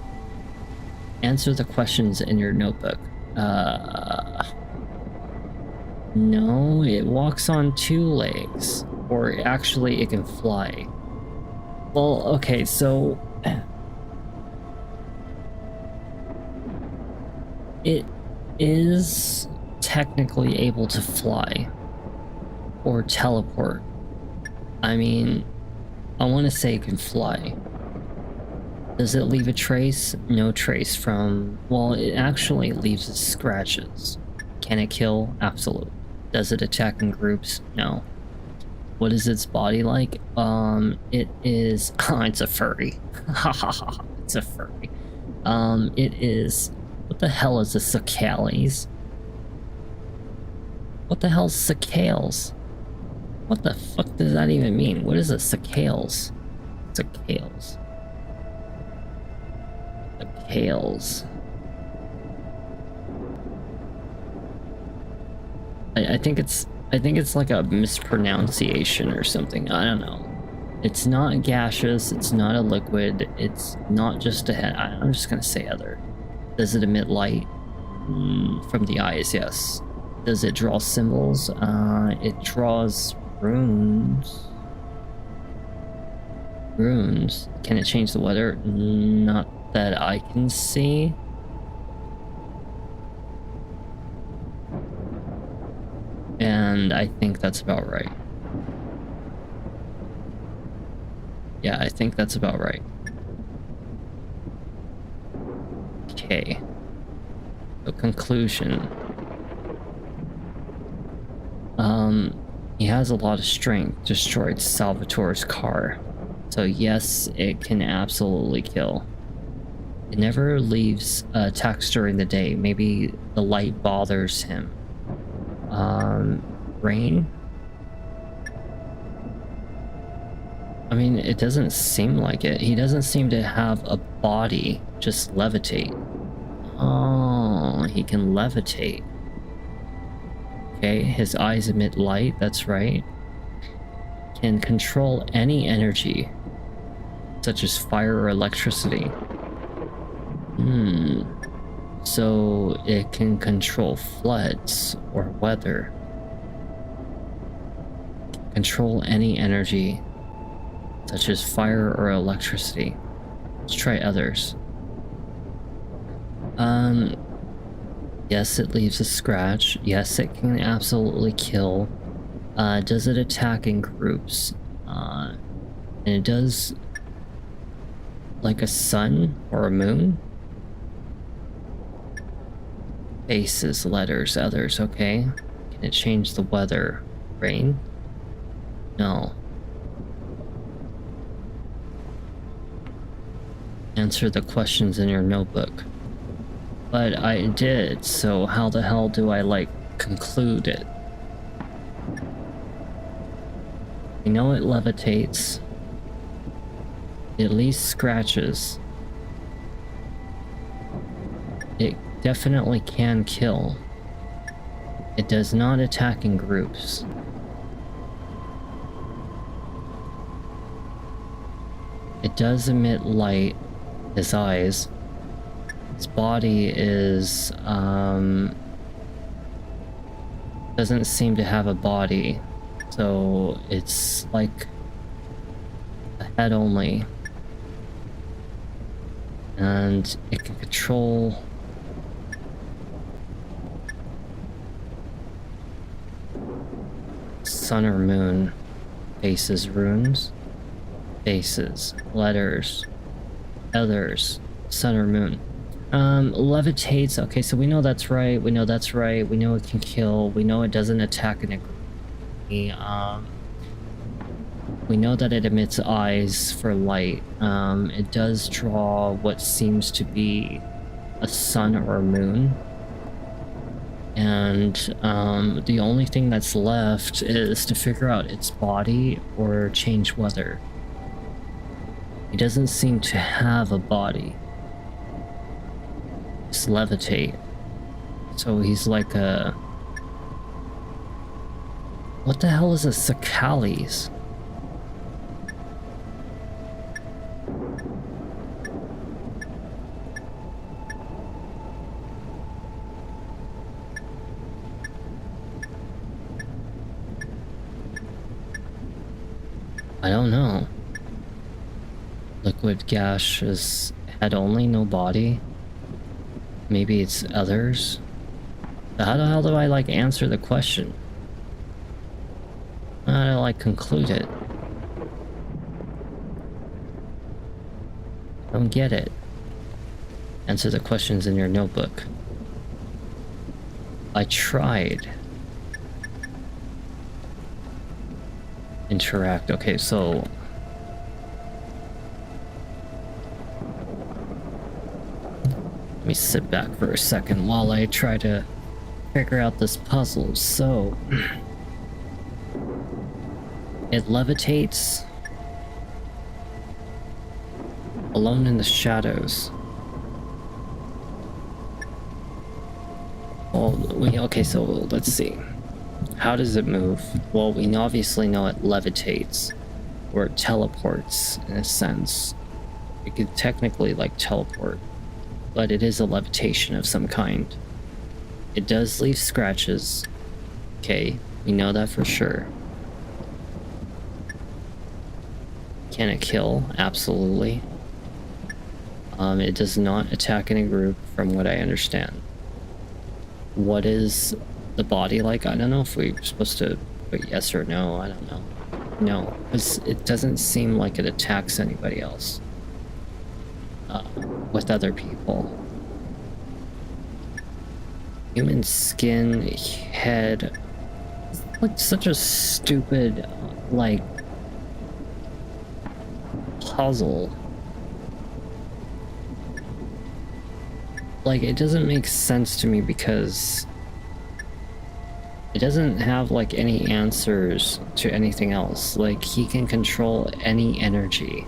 Answer the questions in your notebook. No, it walks on 2 legs. Or actually, it can fly. Well, okay, so... it is technically able to fly. Or teleport. I mean, I want to say it can fly. Does it leave a trace? No trace from... Well, it actually leaves scratches. Can it kill? Absolutely. Does it attack in groups? No. What is its body like? It is... it's a furry. It's a furry. It is... What the hell is a Sacales? What the hell's Sacales? What the fuck does that even mean? What is a Sacales? Sacales. Sacales. I think it's like a mispronunciation or something. I don't know. It's not gaseous, it's not a liquid, it's not just a head. I'm just gonna say other. Does it emit light? From the eyes, yes. Does it draw symbols? It draws runes. Runes. Can it change the weather? Not that I can see. And I think that's about right. Yeah, I think that's about right. Okay. So conclusion. He has a lot of strength. Destroyed Salvatore's car. So yes, it can absolutely kill. It never leaves attacks during the day. Maybe the light bothers him. Rain? I mean, it doesn't seem like it. He doesn't seem to have a body, just levitate. Oh, he can levitate. Okay, his eyes emit light, that's right. Can control any energy, such as fire or electricity. So it can control floods or weather. Control any energy, such as fire or electricity. Let's try others. Yes, it leaves a scratch. Yes, it can absolutely kill. Does it attack in groups? And it does like a sun or a moon. Faces, letters, others, okay. Can it change the weather? Rain? No. Answer the questions in your notebook. But I did, so how the hell do I, like, conclude it? I know it levitates. It leaves scratches. It definitely can kill. It does not attack in groups. It does emit light, his eyes. His body is, doesn't seem to have a body. So it's like a head only. And it can control sun or moon, faces, runes, faces, letters, others, sun or moon. Levitates. Okay, so we know that's right. We know that's right. We know it can kill. We know it doesn't attack an enemy. We know that it emits eyes for light. It does draw what seems to be a sun or a moon. And the only thing that's left is to figure out its body or change weather. He doesn't seem to have a body. Just levitate. So he's like a... What the hell is a Sakalis? I don't know. Liquid gaseous head only, no body. Maybe it's others. How the hell do I like answer the question? How do I like conclude it? I don't get it. Answer the questions in your notebook. I tried. Interact. Okay, so let me sit back for a second while I try to figure out this puzzle. So it levitates alone in the shadows. Well, okay, so let's see. How does it move? Well, we obviously know it levitates, or it teleports in a sense. It could technically like teleport, but it is a levitation of some kind. It does leave scratches. Okay, we know that for sure. Can it kill? Absolutely. It does not attack in a group from what I understand. What is the body like? I don't know if we're supposed to put yes or no. I don't know. No, because it doesn't seem like it attacks anybody else with other people. Human skin, head. Like such a stupid, like, puzzle. Like, it doesn't make sense to me because it doesn't have like any answers to anything else. Like, he can control any energy.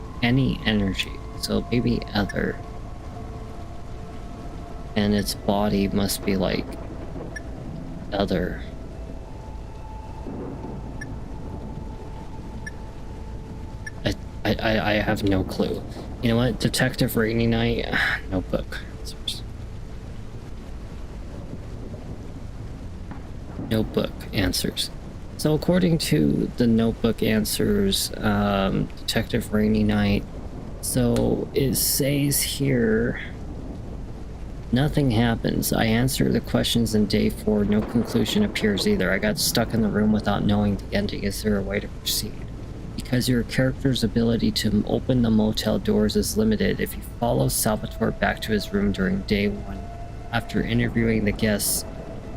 So maybe other. And its body must be like other. I have no clue. You know what? Detective Rainy Night notebook. Notebook answers. So according to the notebook answers, Detective Rainy Night, so it says here, nothing happens. I answer the questions in day 4, no conclusion appears either. I got stuck in the room without knowing the ending. Is there a way to proceed? Because your character's ability to open the motel doors is limited, if you follow Salvatore back to his room during day 1, after interviewing the guests,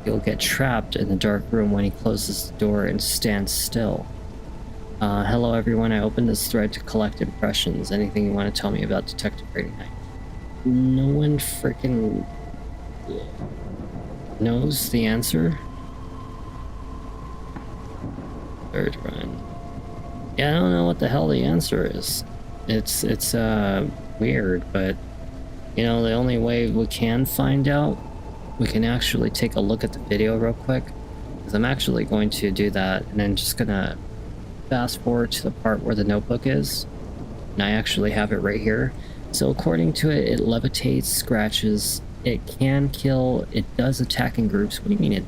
you'll get trapped in the dark room when he closes the door and stands still. Hello everyone, I opened this thread to collect impressions. Anything you want to tell me about Detective Rainy Night? No one freaking knows the answer. Third run. Yeah, I don't know what the hell the answer is. It's weird, but you know, the only way we can find out we can actually take a look at the video real quick, because I'm actually going to do that and then just gonna fast forward to the part where the notebook is, and I actually have it right here. So according to it, it levitates, scratches, it can kill, it does attack in groups. What do you mean it?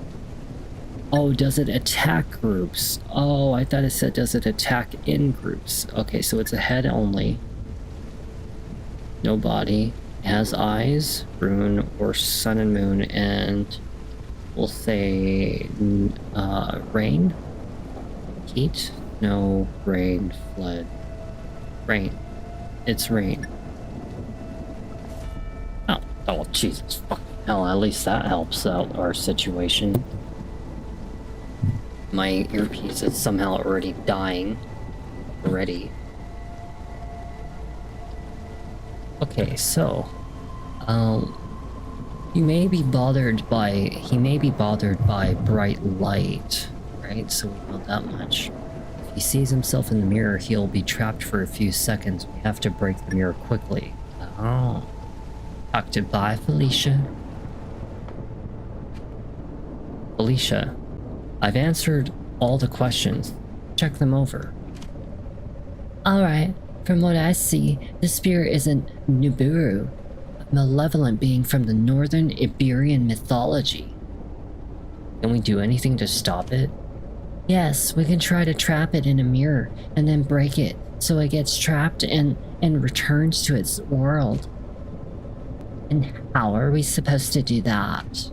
Oh, does it attack groups? Oh, I thought it said does it attack in groups. Okay, so it's a head only. No body. It has eyes, rune, or sun and moon, and we'll say rain, heat, no, rain, flood, rain. It's rain. Oh, Jesus fucking hell, at least that helps out our situation. My earpiece is somehow already dying. Already. Okay, so, he may be bothered by bright light, right? So we know that much. If he sees himself in the mirror, he'll be trapped for a few seconds. We have to break the mirror quickly. Oh. Talk to bye, Felicia. Felicia, I've answered all the questions. Check them over. Alright, from what I see, the spirit is a Nibiru, a malevolent being from the northern Iberian mythology. Can we do anything to stop it? Yes, we can try to trap it in a mirror and then break it so it gets trapped and returns to its world. And how are we supposed to do that?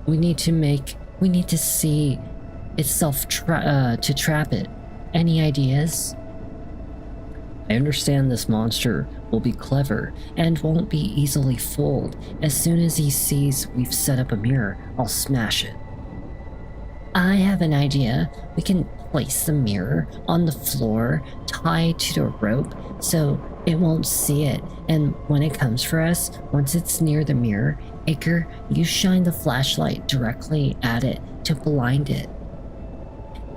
We need to see itself to trap it. Any ideas? I understand this monster will be clever and won't be easily fooled. As soon as he sees we've set up a mirror, I'll smash it. I have an idea. We can place the mirror on the floor, tied to a rope, so it won't see it. And when it comes for us, once it's near the mirror, Iker, you shine the flashlight directly at it to blind it.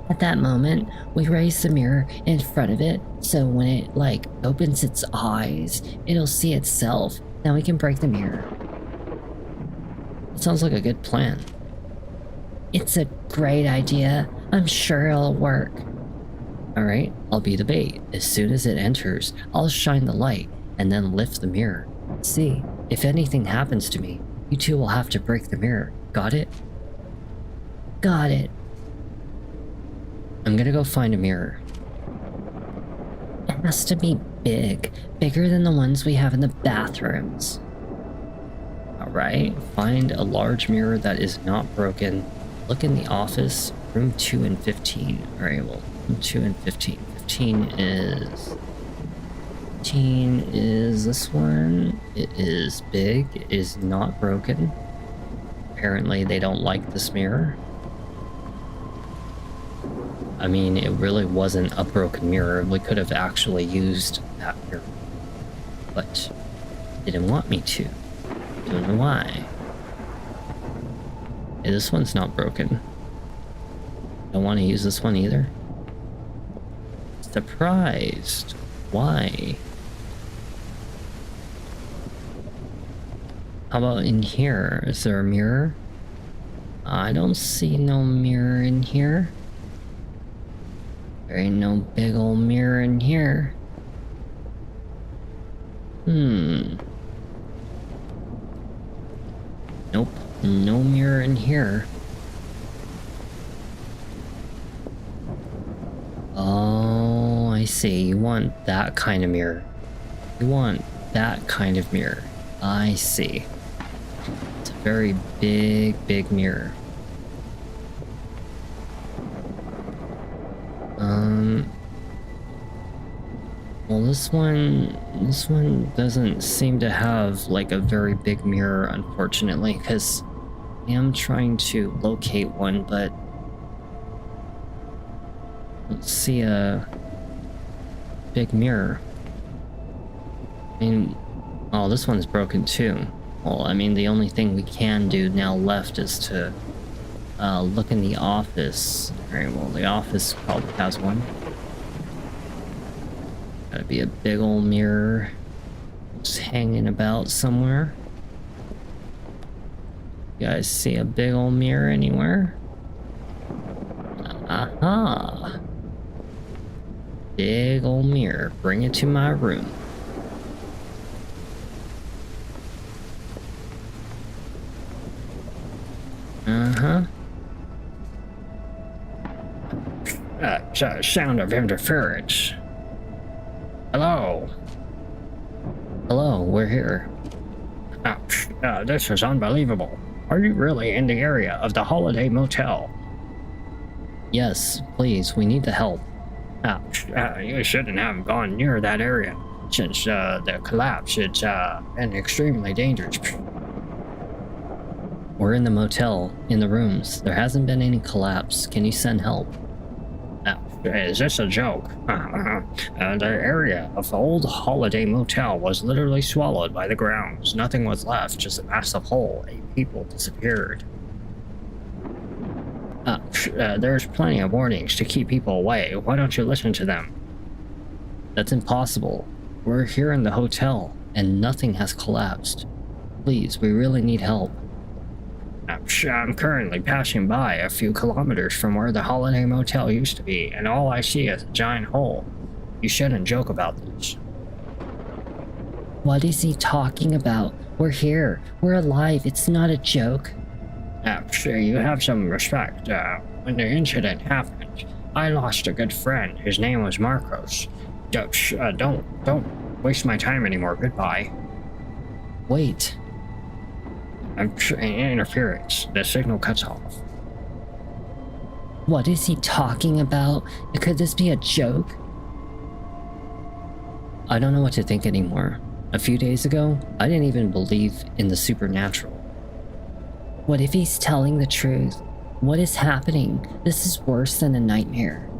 At that moment, we raise the mirror in front of it, so when it, opens its eyes, it'll see itself. Then we can break the mirror. It sounds like a good plan. It's a great idea. I'm sure it'll work. Alright, I'll be the bait. As soon as it enters, I'll shine the light and then lift the mirror. See, if anything happens to me, you two will have to break the mirror. Got it? Got it. I'm gonna go find a mirror. It has to be big. Bigger than the ones we have in the bathrooms. Alright, find a large mirror that is not broken. Look in the office, room 2 and 15. Alright, well, room 2 and 15. 15 is this one. It is big. It is not broken. Apparently they don't like this mirror. I mean, it really wasn't a broken mirror. We could have actually used that mirror. But didn't want me to. Don't know why. Hey, this one's not broken. Don't want to use this one either. Surprised. Why? How about in here? Is there a mirror? I don't see no mirror in here. There ain't no big old mirror in here. Nope, no mirror in here. Oh, I see. You want that kind of mirror. You want that kind of mirror. I see. It's a very big mirror. Well, this one doesn't seem to have like a very big mirror, unfortunately, because I am trying to locate one, but let's see a big mirror. I mean, oh, this one's broken too. Well, I mean, the only thing we can do now left is to look in the office. Alright, well, the office probably has one. Gotta be a big old mirror just hanging about somewhere. You guys see a big old mirror anywhere? Aha! Big old mirror. Bring it to my room. Sound of interference. Hello. Hello, we're here. This is unbelievable. Are you really in the area of the Holiday Motel? Yes, please, we need the help. You shouldn't have gone near that area. Since the collapse, it's been extremely dangerous. We're in the motel, in the rooms. There hasn't been any collapse. Can you send help? Is this a joke? The area of the old Holiday Motel was literally swallowed by the grounds. Nothing was left, just a massive hole. 8 people disappeared. There's plenty of warnings to keep people away. Why don't you listen to them? That's impossible. We're here in the hotel, and nothing has collapsed. Please, we really need help. I'm currently passing by a few kilometers from where the Holiday Motel used to be, and all I see is a giant hole. You shouldn't joke about this. What is he talking about? We're here. We're alive. It's not a joke. You have some respect. When the incident happened, I lost a good friend. His name was Marcos. Don't waste my time anymore. Goodbye. Wait. Interference. The signal cuts off. What is he talking about? Could this be a joke? I don't know what to think anymore. A few days ago, I didn't even believe in the supernatural. What if he's telling the truth? What is happening? This is worse than a nightmare.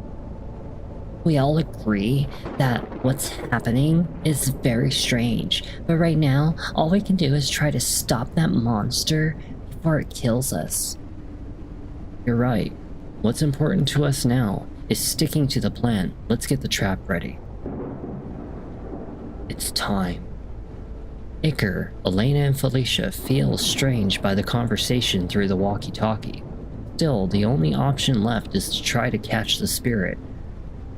We all agree that what's happening is very strange, but right now, all we can do is try to stop that monster before it kills us. You're right. What's important to us now is sticking to the plan. Let's get the trap ready. It's time. Iker, Elena, and Felicia feel strange by the conversation through the walkie-talkie. Still, the only option left is to try to catch the spirit.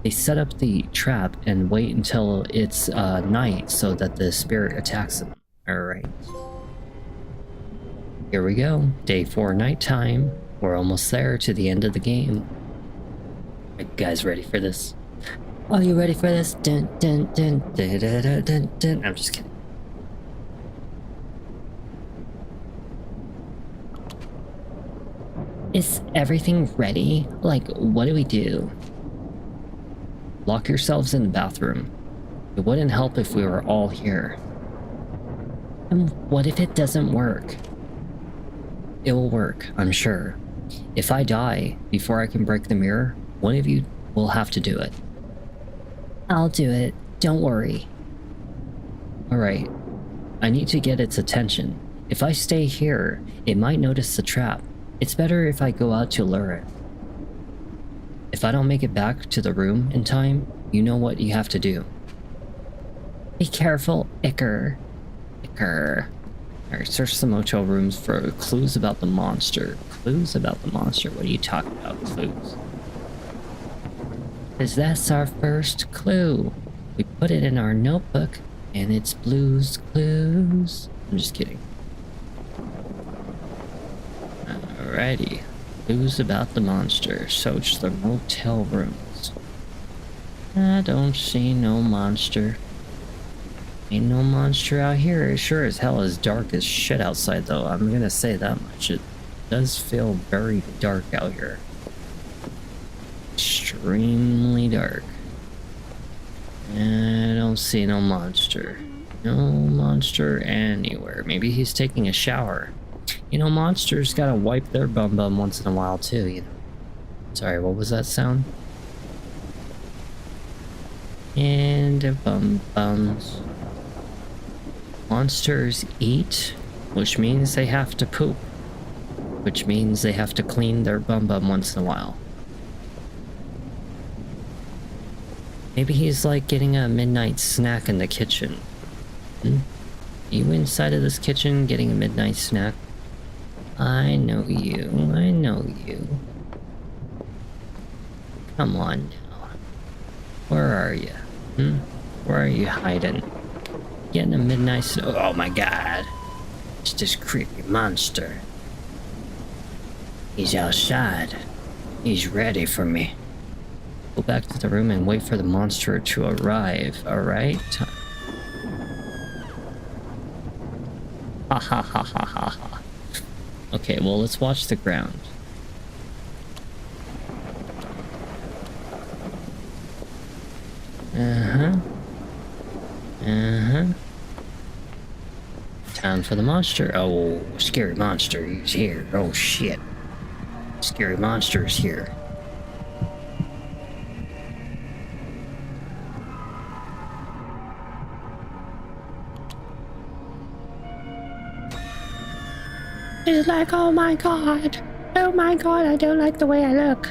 They set up the trap and wait until it's night so that the spirit attacks them. Alright. Here we go. Day 4 nighttime. We're almost there to the end of the game. Are you guys ready for this? Are you ready for this? Dun dun dun dun dun dun dun dun. I'm just kidding. Is everything ready? Like, what do we do? Lock yourselves in the bathroom. It wouldn't help if we were all here. And what if it doesn't work? It will work, I'm sure. If I die before I can break the mirror, one of you will have to do it. I'll do it. Don't worry. Alright. I need to get its attention. If I stay here, it might notice the trap. It's better if I go out to lure it. If I don't make it back to the room in time, you know what you have to do. Be careful, Iker. Iker. Alright, search the motel rooms for clues about the monster. Clues about the monster? What are you talking about, clues? Because that's our first clue. We put it in our notebook, and it's Blue's Clues. I'm just kidding. Alrighty. Clues about the monster. Search the motel rooms. I don't see no monster. Ain't no monster out here. It sure as hell is dark as shit outside though. I'm gonna say that much. It does feel very dark out here. Extremely dark. I don't see no monster. No monster anywhere. Maybe he's taking a shower. You know, monsters gotta wipe their bum once in a while too, you know. Sorry, what was that sound? And bums. Monsters eat, which means they have to poop. Which means they have to clean their bum once in a while. Maybe he's like getting a midnight snack in the kitchen. You inside of this kitchen getting a midnight snack? I know you. I know you. Come on now. Where are you? Where are you hiding? Getting a midnight snow. Oh my god. It's this creepy monster. He's outside. He's ready for me. Go back to the room and wait for the monster to arrive, alright? Ha ha ha ha ha ha. Okay, well, let's watch the ground. Time for the monster. Oh, scary monster, he's here. Oh shit. Scary monster is here. It's like, oh my god, I don't like the way I look.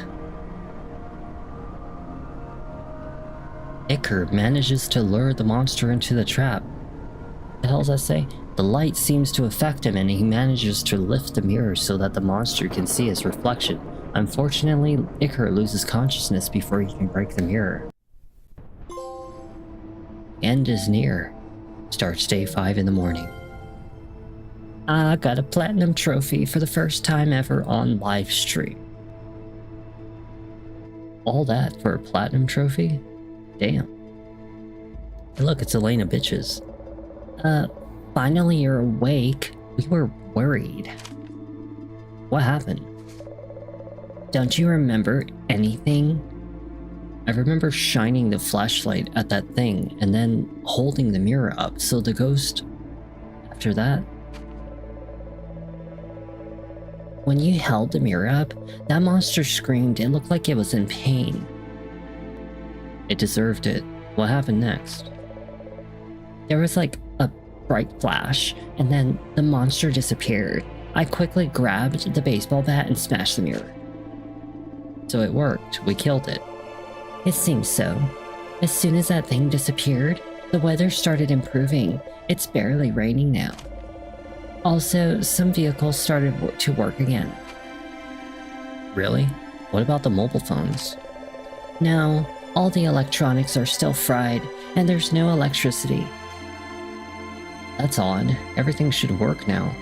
Iker manages to lure the monster into the trap. What the hell does that say? The light seems to affect him and he manages to lift the mirror so that the monster can see his reflection. Unfortunately, Iker loses consciousness before he can break the mirror. End is near. Starts day 5 in the morning. I got a platinum trophy for the first time ever on live stream. All that for a platinum trophy? Damn. Hey, look, it's Elena bitches. Finally you're awake. We were worried. What happened? Don't you remember anything? I remember shining the flashlight at that thing and then holding the mirror up, so the ghost... After that... When you held the mirror up, that monster screamed. It looked like it was in pain. It deserved it. What happened next? There was like a bright flash, and then the monster disappeared. I quickly grabbed the baseball bat and smashed the mirror. So it worked. We killed it. It seems so. As soon as that thing disappeared, the weather started improving. It's barely raining now. Also, some vehicles started to work again. Really? What about the mobile phones? No, all the electronics are still fried, and there's no electricity. That's odd. Everything should work now.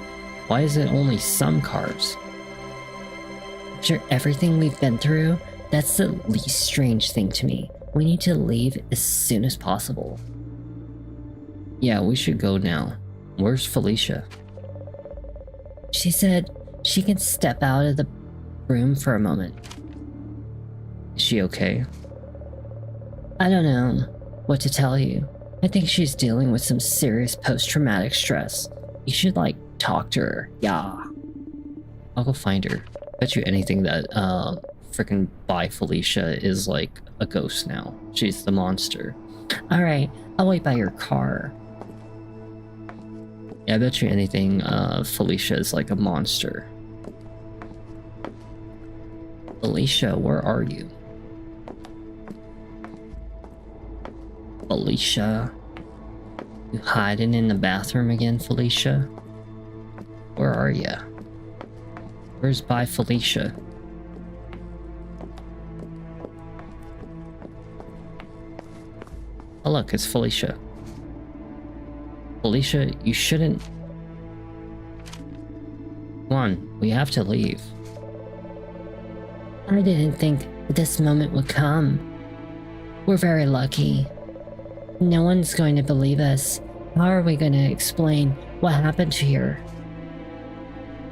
Why is it only some cars? After everything we've been through, that's the least strange thing to me. We need to leave as soon as possible. Yeah, we should go now. Where's Felicia? She said she can step out of the room for a moment. Is she okay? I don't know what to tell you. I think she's dealing with some serious post-traumatic stress. You should, like, talk to her. Yeah. I'll go find her. Bet you anything that, frickin' Bi Felicia is, like, a ghost now. She's the monster. Alright, I'll wait by your car. Yeah, I bet you anything, Felicia is like a monster. Felicia, where are you? Felicia? You hiding in the bathroom again, Felicia? Where are you? Where's Bi Felicia? Oh look, it's Felicia. Felicia, you shouldn't... Come on, we have to leave. I didn't think this moment would come. We're very lucky. No one's going to believe us. How are we going to explain what happened to her?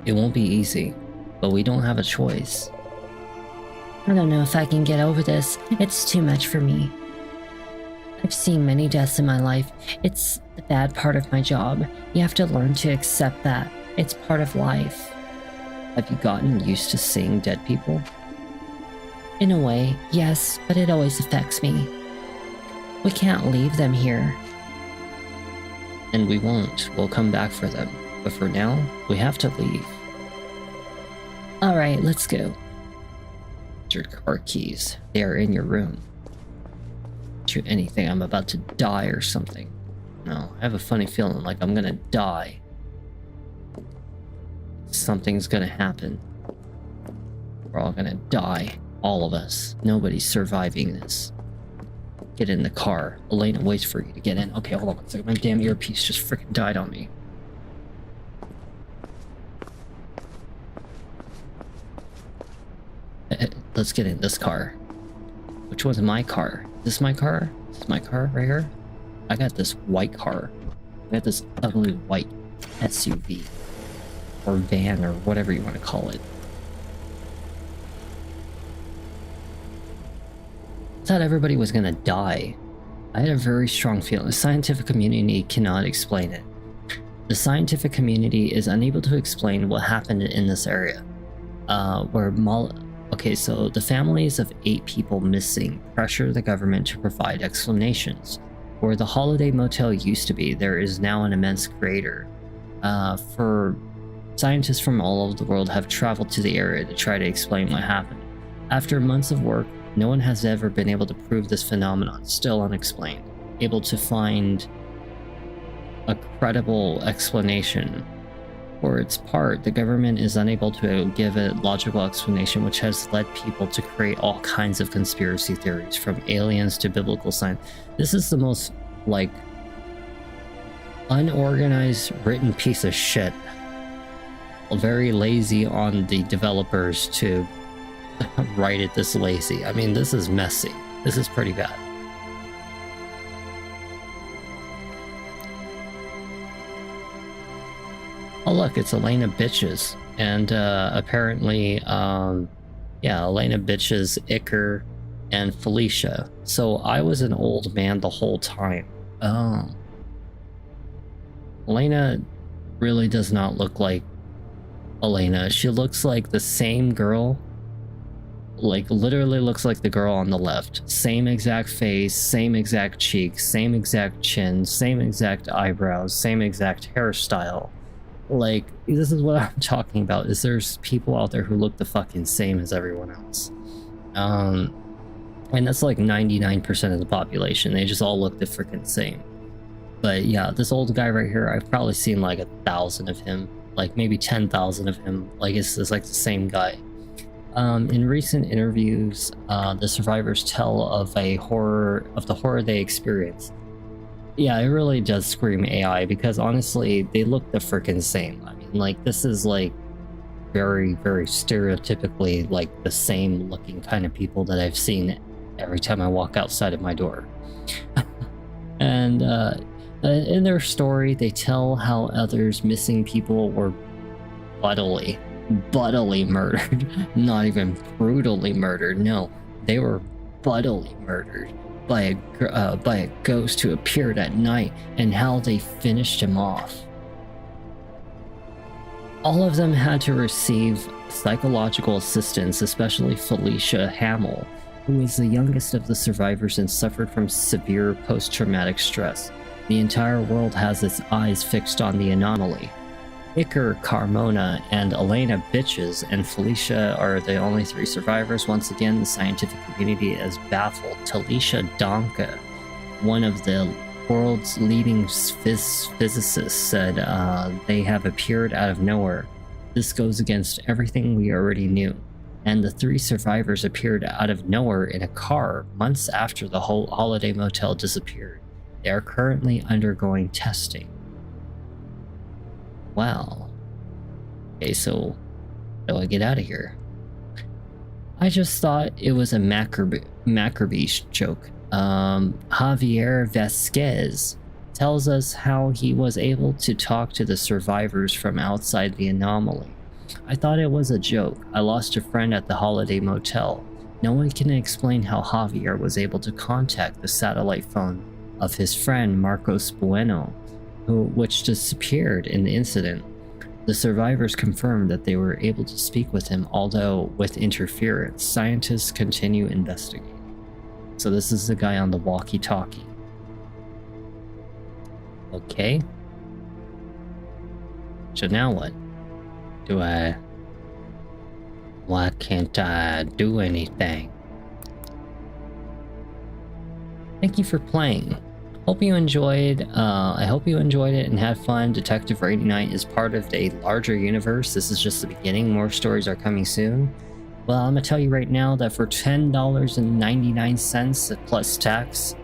It won't be easy, but we don't have a choice. I don't know if I can get over this. It's too much for me. I've seen many deaths in my life. It's the bad part of my job. You have to learn to accept that. It's part of life. Have you gotten used to seeing dead people? In a way, yes, but it always affects me. We can't leave them here. And we won't. We'll come back for them. But for now, we have to leave. Alright, let's go. Your car keys. They are in your room. Do anything, I'm about to die or something. No, I have a funny feeling like I'm gonna die. something's gonna happen. We're all gonna die. All of us. Nobody's surviving this. Get in the car. Elena waits for you to get in. Okay, hold on one second. My damn earpiece just freaking died on me. Let's get in this car. Which one's my car? Is this my car? Is this my car right here? I got this white car. I got this ugly white SUV. Or van, or whatever you want to call it. I thought everybody was gonna die. I had a very strong feeling. The scientific community cannot explain it. The scientific community is unable to explain what happened in this area. Okay, so the families of 8 people missing pressure the government to provide explanations. Where the holiday motel used to be, there is now an immense crater. For scientists from all over the world have traveled to the area to try to explain what happened. After months of work, no one has ever been able to prove this phenomenon, still unexplained. Able to find a credible explanation. For its part, the government is unable to give a logical explanation, which has led people to create all kinds of conspiracy theories, from aliens to biblical science. This is the most, like, unorganized, written piece of shit. Very lazy on the developers to write it this lazy. I mean, this is messy. This is pretty bad. Oh look, it's Elena Bitches. And apparently, yeah, Elena Bitches, Iker, and Felicia. So I was an old man the whole time. Oh. Elena really does not look like Elena. She looks like the same girl. Like, literally looks like the girl on the left. Same exact face, same exact cheeks, same exact chin, same exact eyebrows, same exact hairstyle. Like, this is what I'm talking about, is there's people out there who look the fucking same as everyone else. And that's like 99% of the population. They just all look the freaking same. But yeah, this old guy right here, I've probably seen like 1,000 of him. Like maybe 10,000 of him. Like it's like the same guy. In recent interviews, the survivors tell of the horror they experienced. Yeah, it really does scream AI, because honestly, they look the freaking same. I mean, like, this is like very, very stereotypically like the same looking kind of people that I've seen every time I walk outside of my door. And in their story, they tell how others missing people were buttily murdered. Not even brutally murdered. No, they were buttily murdered by a ghost who appeared at night, and how they finished him off. All of them had to receive psychological assistance, especially Felicia Hamill, who is the youngest of the survivors and suffered from severe post-traumatic stress. The entire world has its eyes fixed on the anomaly. Iker, Carmona, and Elena Bitches and Felicia are the only 3 survivors. Once again, the scientific community is baffled. Talisha Donka, one of the world's leading physicists, said they have appeared out of nowhere. This goes against everything we already knew. And the 3 survivors appeared out of nowhere in a car months after the whole holiday motel disappeared. They are currently undergoing testing. Wow. Okay, so how do I get out of here? I just thought it was a Maccabees joke. Javier Vasquez tells us how he was able to talk to the survivors from outside the anomaly. I thought it was a joke. I lost a friend at the holiday motel. No one can explain how Javier was able to contact the satellite phone of his friend Marcos Bueno, which disappeared in the incident. The survivors confirmed that they were able to speak with him, although with interference. Scientists continue investigating. So this is the guy on the walkie-talkie. Okay. So now what? Why can't I do anything? Thank you for playing. hope you enjoyed. I hope you enjoyed it and had fun. Detective Rainy Night is part of a larger universe. This is just the beginning. More stories are coming soon. Well, I'm gonna tell you right now that for $10.99 plus tax,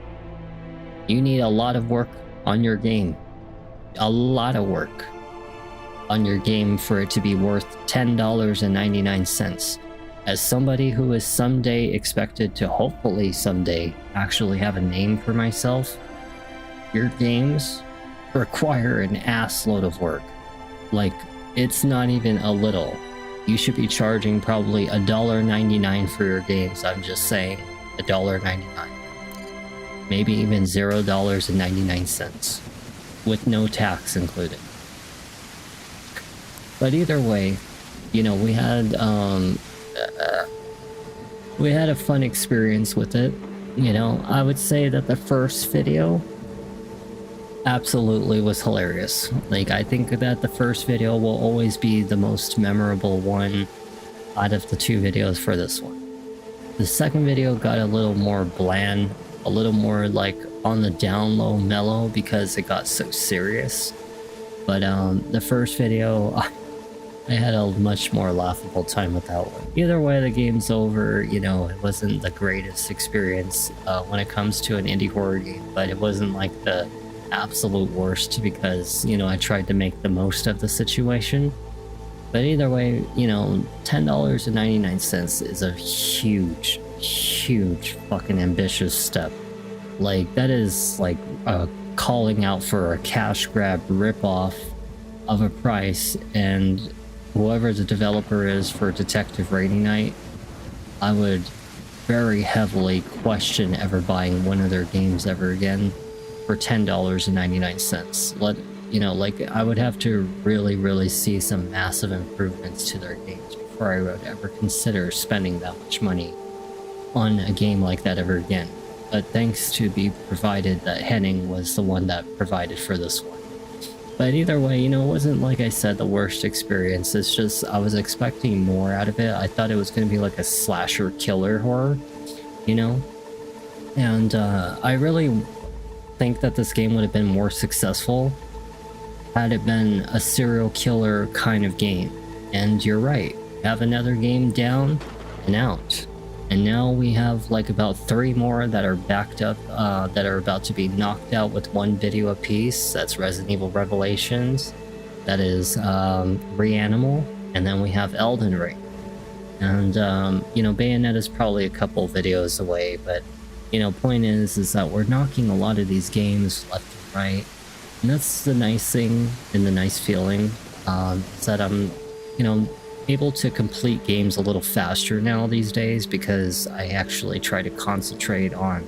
you need a lot of work on your game. A lot of work on your game for it to be worth $10.99. As somebody who is someday expected to hopefully someday actually have a name for myself, your games require an ass load of work. Like, it's not even a little. You should be charging probably $1.99 for your games. I'm just saying, $1.99. Maybe even $0.99 with no tax included. But either way, you know, we had a fun experience with it. You know, I would say that the first video absolutely was hilarious. Like, I think that the first video will always be the most memorable one out of the two videos for this one. The second video got a little more bland, a little more like on the down low mellow because it got so serious. But the first video, I had a much more laughable time with that one. Either way, the game's over. You know, it wasn't the greatest experience when it comes to an indie horror game, but it wasn't like the absolute worst because, you know, I tried to make the most of the situation. But either way, you know, $10.99 is a huge, huge fucking ambitious step. Like, that is like calling out for a cash grab ripoff of a price, and whoever the developer is for Detective Rainy Night, I would very heavily question ever buying one of their games ever again for $10.99. You know, like, I would have to really see some massive improvements to their games before I would ever consider spending that much money on a game like that ever again. But thanks to be provided that Henning was the one that provided for this one. But either way, you know, it wasn't, like I said, the worst experience. It's just I was expecting more out of it. I thought it was going to be like a slasher killer horror, you know? And I really think that this game would have been more successful had it been a serial killer kind of game. And you're right, have another game down and out. And now we have like about 3 more that are backed up, that are about to be knocked out with 1 video apiece. That's Resident Evil Revelations, that is Reanimal, and then we have Elden Ring. And, you know, Bayonetta's probably a couple videos away, but, you know, point is that we're knocking a lot of these games left and right. And that's the nice thing and the nice feeling, is that I'm, you know, able to complete games a little faster now these days because I actually try to concentrate on,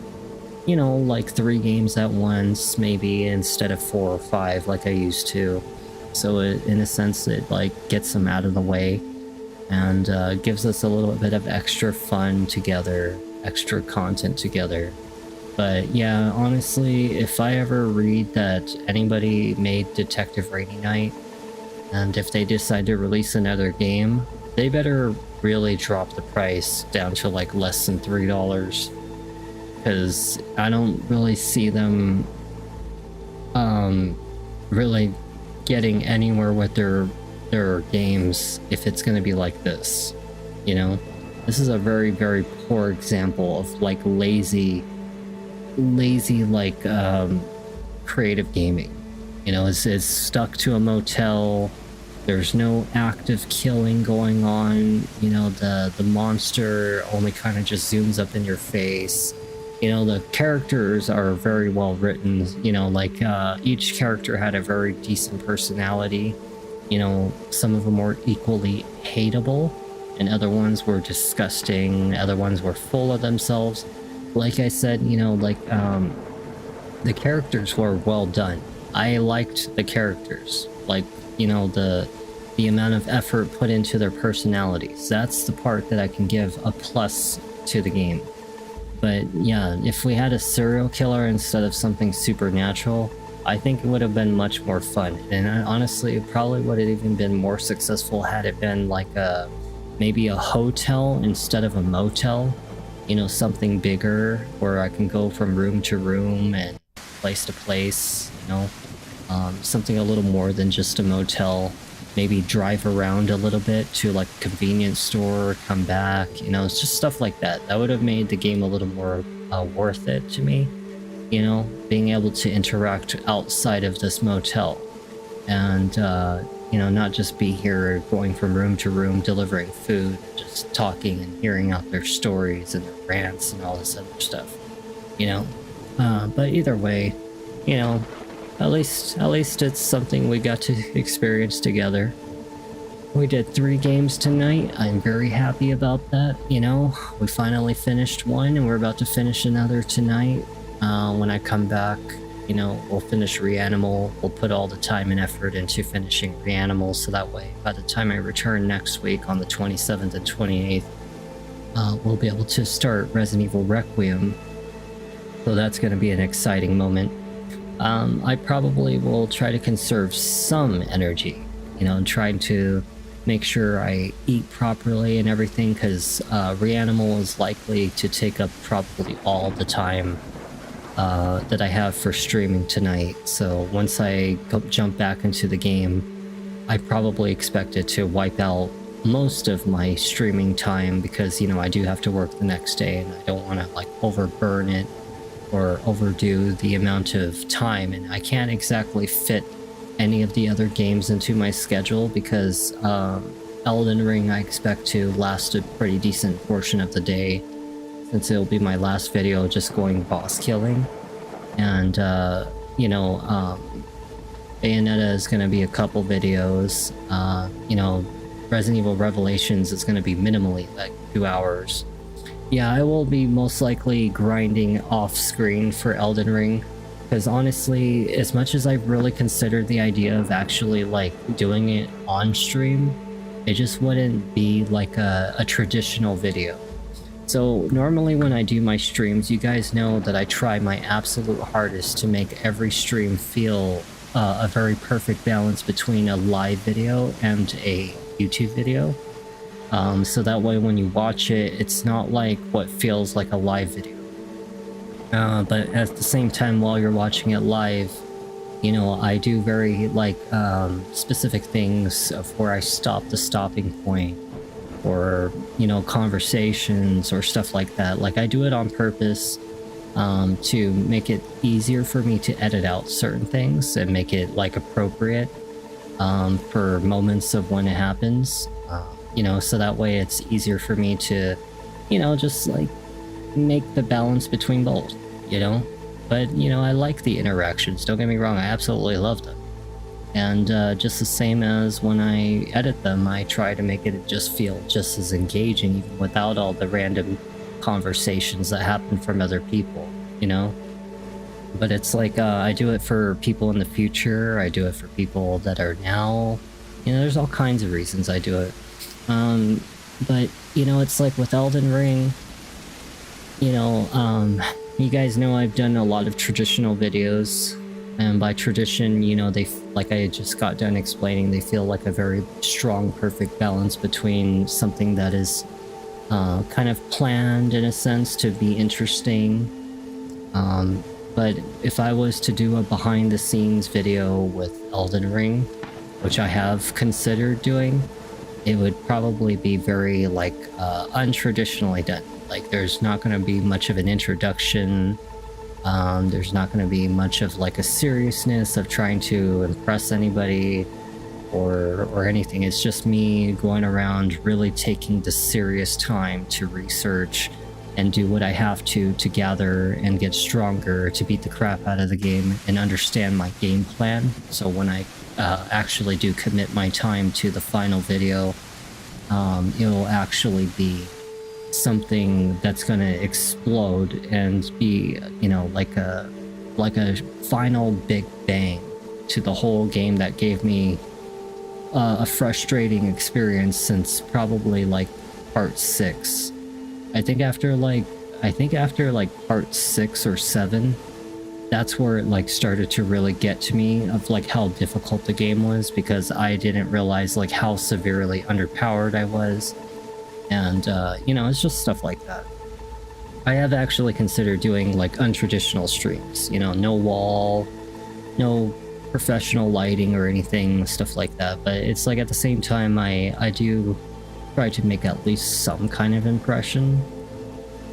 you know, like 3 games at once maybe instead of 4 or 5 like I used to. So it, in a sense, it like gets them out of the way and gives us a little bit of extra fun together, extra content together. But yeah, honestly, if I ever read that anybody made Detective Rainy Night, and if they decide to release another game, they better really drop the price down to like less than $3, because I don't really see them really getting anywhere with their games if it's going to be like this. You know, this is a very poor example of like lazy like creative gaming. You know, it's stuck to a motel. There's no active killing going on. You know, the monster only kind of just zooms up in your face. You know, the characters are very well written. You know, like each character had a very decent personality. You know, some of them were equally hateable, and other ones were disgusting. Other ones were full of themselves. Like I said, you know, like the characters were well done. I liked the characters. Like, you know, the amount of effort put into their personalities. That's the part that I can give a plus to the game. But yeah, if we had a serial killer instead of something supernatural, I think it would have been much more fun. And honestly, it probably would have even been more successful had it been like maybe a hotel instead of a motel. You know, something bigger where I can go from room to room and place to place, you know, something a little more than just a motel. Maybe drive around a little bit to like a convenience store, come back, you know, it's just stuff like that. That would have made the game a little more worth it to me, you know, being able to interact outside of this motel and, you know, not just be here going from room to room delivering food, just talking and hearing out their stories and their rants and all this other stuff, you know. But either way, you know, at least it's something we got to experience together. We did 3 games tonight. I'm very happy about that, you know. We finally finished one and we're about to finish another tonight. When I come back, you know, we'll finish Reanimal. We'll put all the time and effort into finishing Reanimal, so that way by the time I return next week on the 27th and 28th, we'll be able to start Resident Evil Requiem. So that's going to be an exciting moment. I probably will try to conserve some energy, you know, and try to make sure I eat properly and everything, because Reanimal is likely to take up probably all the time that I have for streaming tonight. So once I jump back into the game, I probably expect it to wipe out most of my streaming time, because, you know, I do have to work the next day and I don't want to like overburn it or overdo the amount of time, and I can't exactly fit any of the other games into my schedule, because Elden Ring I expect to last a pretty decent portion of the day, since it'll be my last video just going boss killing. And you know, Bayonetta is going to be a couple videos. You know, Resident Evil Revelations is going to be minimally like 2 hours. Yeah, I will be most likely grinding off screen for Elden Ring, because honestly, as much as I've really considered the idea of actually like doing it on stream, it just wouldn't be like a traditional video. So normally when I do my streams, you guys know that I try my absolute hardest to make every stream feel a very perfect balance between a live video and a YouTube video. So that way when you watch it, it's not like what feels like a live video. But at the same time, while you're watching it live, you know, I do very like specific things of where I stop the stopping point, or, you know, conversations or stuff like that. Like I do it on purpose to make it easier for me to edit out certain things and make it like appropriate for moments of when it happens. You know, so that way it's easier for me to, you know, just like make the balance between both, you know. But, you know, I like the interactions, don't get me wrong, I absolutely love them. And just the same as when I edit them, I try to make it just feel just as engaging, even without all the random conversations that happen from other people, you know. But it's like I do it for people in the future, I do it for people that are now, you know, there's all kinds of reasons I do it. But, you know, it's like with Elden Ring, you know, you guys know I've done a lot of traditional videos, and by tradition, you know, they, like I just got done explaining, they feel like a very strong, perfect balance between something that is kind of planned in a sense to be interesting. But if I was to do a behind the scenes video with Elden Ring, which I have considered doing, it would probably be very like untraditionally done. Like there's not going to be much of an introduction. There's not going to be much of like a seriousness of trying to impress anybody or anything. It's just me going around really taking the serious time to research and do what I have to gather and get stronger to beat the crap out of the game and understand my game plan. So when I actually do commit my time to the final video, it will actually be something that's going to explode and be, you know, like a final big bang to the whole game that gave me a frustrating experience since probably like part 6. I think after like part 6 or 7, that's where it like started to really get to me of like how difficult the game was, because I didn't realize like how severely underpowered I was. And you know, it's just stuff like that. I have actually considered doing like untraditional streams, you know, no wall, no professional lighting or anything, stuff like that. But it's like at the same time, I do try to make at least some kind of impression.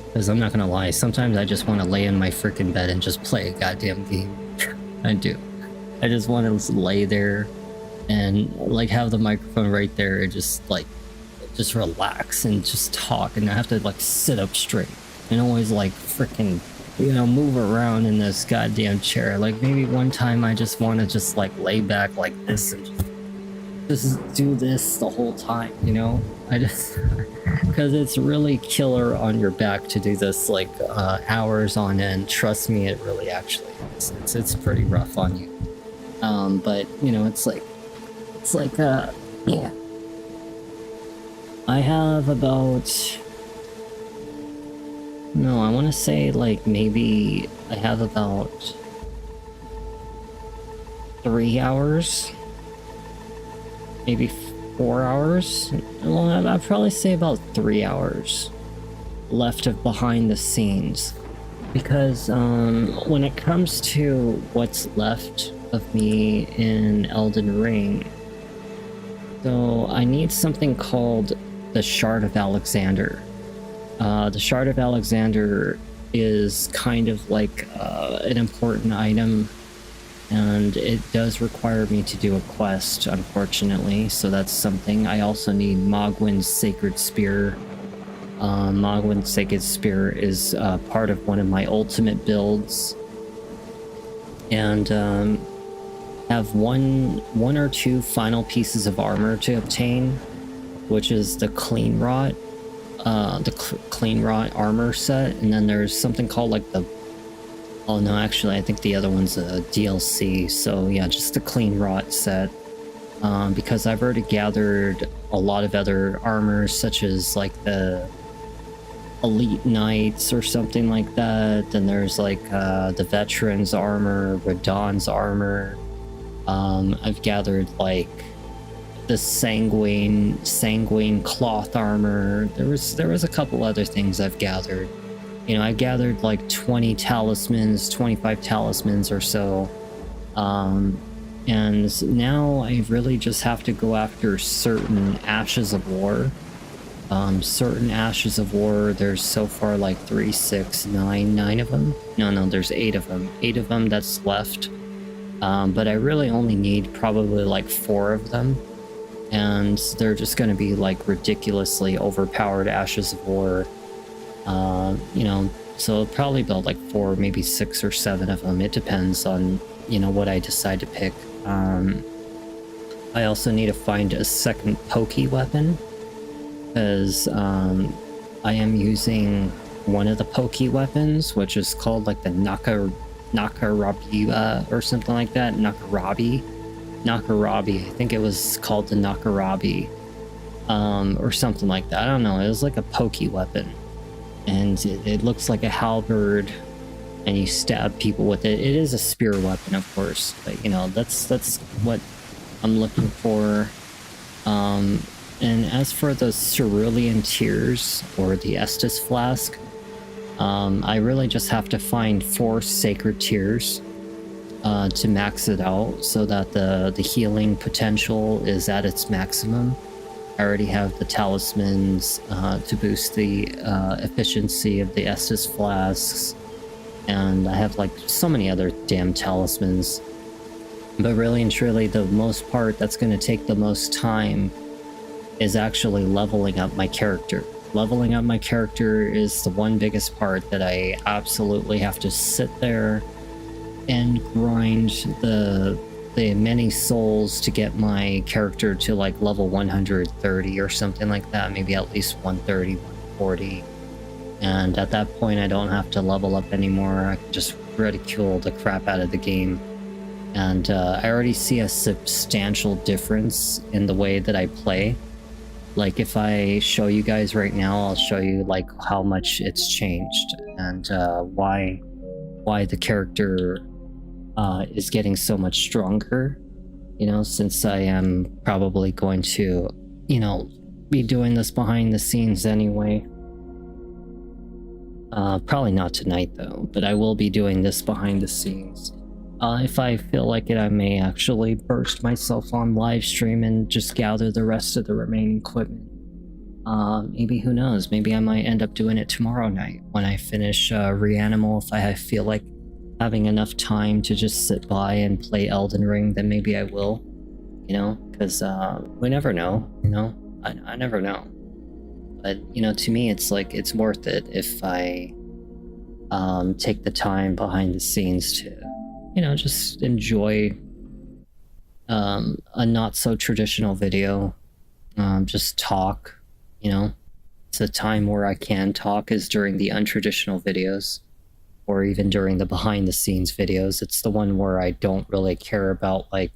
Because I'm not gonna lie, sometimes I just want to lay in my freaking bed and just play a goddamn game. I do. I just want to lay there and like have the microphone right there and just relax and just talk and not have to like sit up straight and always like freaking, you know, move around in this goddamn chair. Like maybe one time I just want to just like lay back like this and just do this the whole time, you know? I just because it's really killer on your back to do this like hours on end. Trust me, it really actually is. It's pretty rough on you. But you know, it's like yeah. I have about no, I want to say like maybe I have about 3 hours, maybe 4 hours. Well, I'd probably say about 3 hours left of behind the scenes, because when it comes to what's left of me in Elden Ring, so I need something called the Shard of Alexander. The Shard of Alexander is kind of like an important item, and it does require me to do a quest, unfortunately, so that's something. I also need Mogwyn's Sacred Spear. Mogwyn's Sacred Spear is part of one of my ultimate builds, and have one or two final pieces of armor to obtain, which is the Clean Rot, Clean Rot armor set, and then there's something called like the, oh no, actually I think the other one's a DLC, so yeah, just the Clean Rot set, because I've already gathered a lot of other armors, such as like the Elite Knights or something like that, and there's like the Veteran's armor, Radahn's armor. I've gathered like the sanguine cloth armor. There was a couple other things I've gathered. You know, I gathered like 20 talismans, 25 talismans or so. And now I really just have to go after certain Ashes of War. Certain Ashes of War, there's so far like 3, 6, 9 of them. No, there's 8 of them. 8 of them that's left. But I really only need probably like 4 of them, and they're just going to be like ridiculously overpowered Ashes of War. You know, so I'll probably build like 4, maybe 6 or 7 of them. It depends on, you know, what I decide to pick. I also need to find a second pokey weapon, because I am using one of the pokey weapons, which is called like the Nakarabi or something like that. Nakarabi, I think it was called the Nakarabi, or something like that. I don't know, it was like a pokey weapon, and it looks like a halberd, and you stab people with it. It is a spear weapon, of course, but you know, that's what I'm looking for. And as for the Cerulean Tears or the Estus Flask, I really just have to find 4 Sacred Tears to max it out, so that the healing potential is at its maximum. I already have the talismans to boost the efficiency of the Estus Flasks, and I have like so many other damn talismans. But really and truly, the most part that's going to take the most time is actually leveling up my character. Leveling up my character is the one biggest part that I absolutely have to sit there and grind the many souls to get my character to like level 130 or something like that, maybe at least 130, 140. And at that point I don't have to level up anymore. I can just ridicule the crap out of the game. And I already see a substantial difference in the way that I play. Like if I show you guys right now, I'll show you like how much it's changed, and why the character is getting so much stronger, you know, since I am probably going to, you know, be doing this behind the scenes anyway. Probably not tonight though, but I will be doing this behind the scenes. If I feel like it, I may actually burst myself on live stream and just gather the rest of the remaining equipment. Maybe, who knows, maybe I might end up doing it tomorrow night when I finish Reanimal. If I feel like having enough time to just sit by and play Elden Ring, then maybe I will, you know, because we never know, you know, I never know. But, you know, to me, it's like, it's worth it if I take the time behind the scenes to, you know, just enjoy a not so traditional video, just talk, you know. It's a time where I can talk is during the untraditional videos, or even during the behind the scenes videos. It's the one where I don't really care about like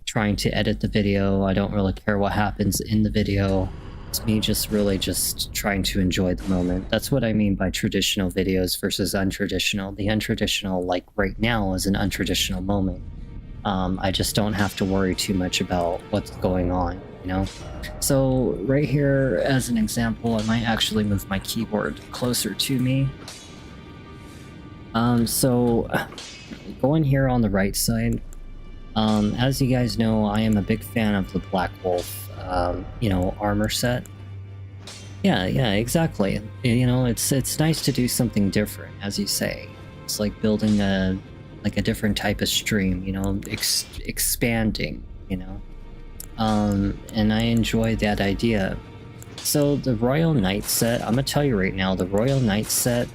trying to edit the video. I don't really care what happens in the video. It's me just really just trying to enjoy the moment. That's what I mean by traditional videos versus untraditional. The untraditional, like right now, is an untraditional moment. I just don't have to worry too much about what's going on, you know? So right here, as an example, I might actually move my keyboard closer to me. So going here on the right side, as you guys know, I am a big fan of the Black Wolf, you know, armor set. Yeah, exactly. You know, it's nice to do something different, as you say. It's like building a different type of stream, you know, expanding, you know. And I enjoy that idea. So the Royal Knight set, I'm gonna tell you right now, the Royal Knight set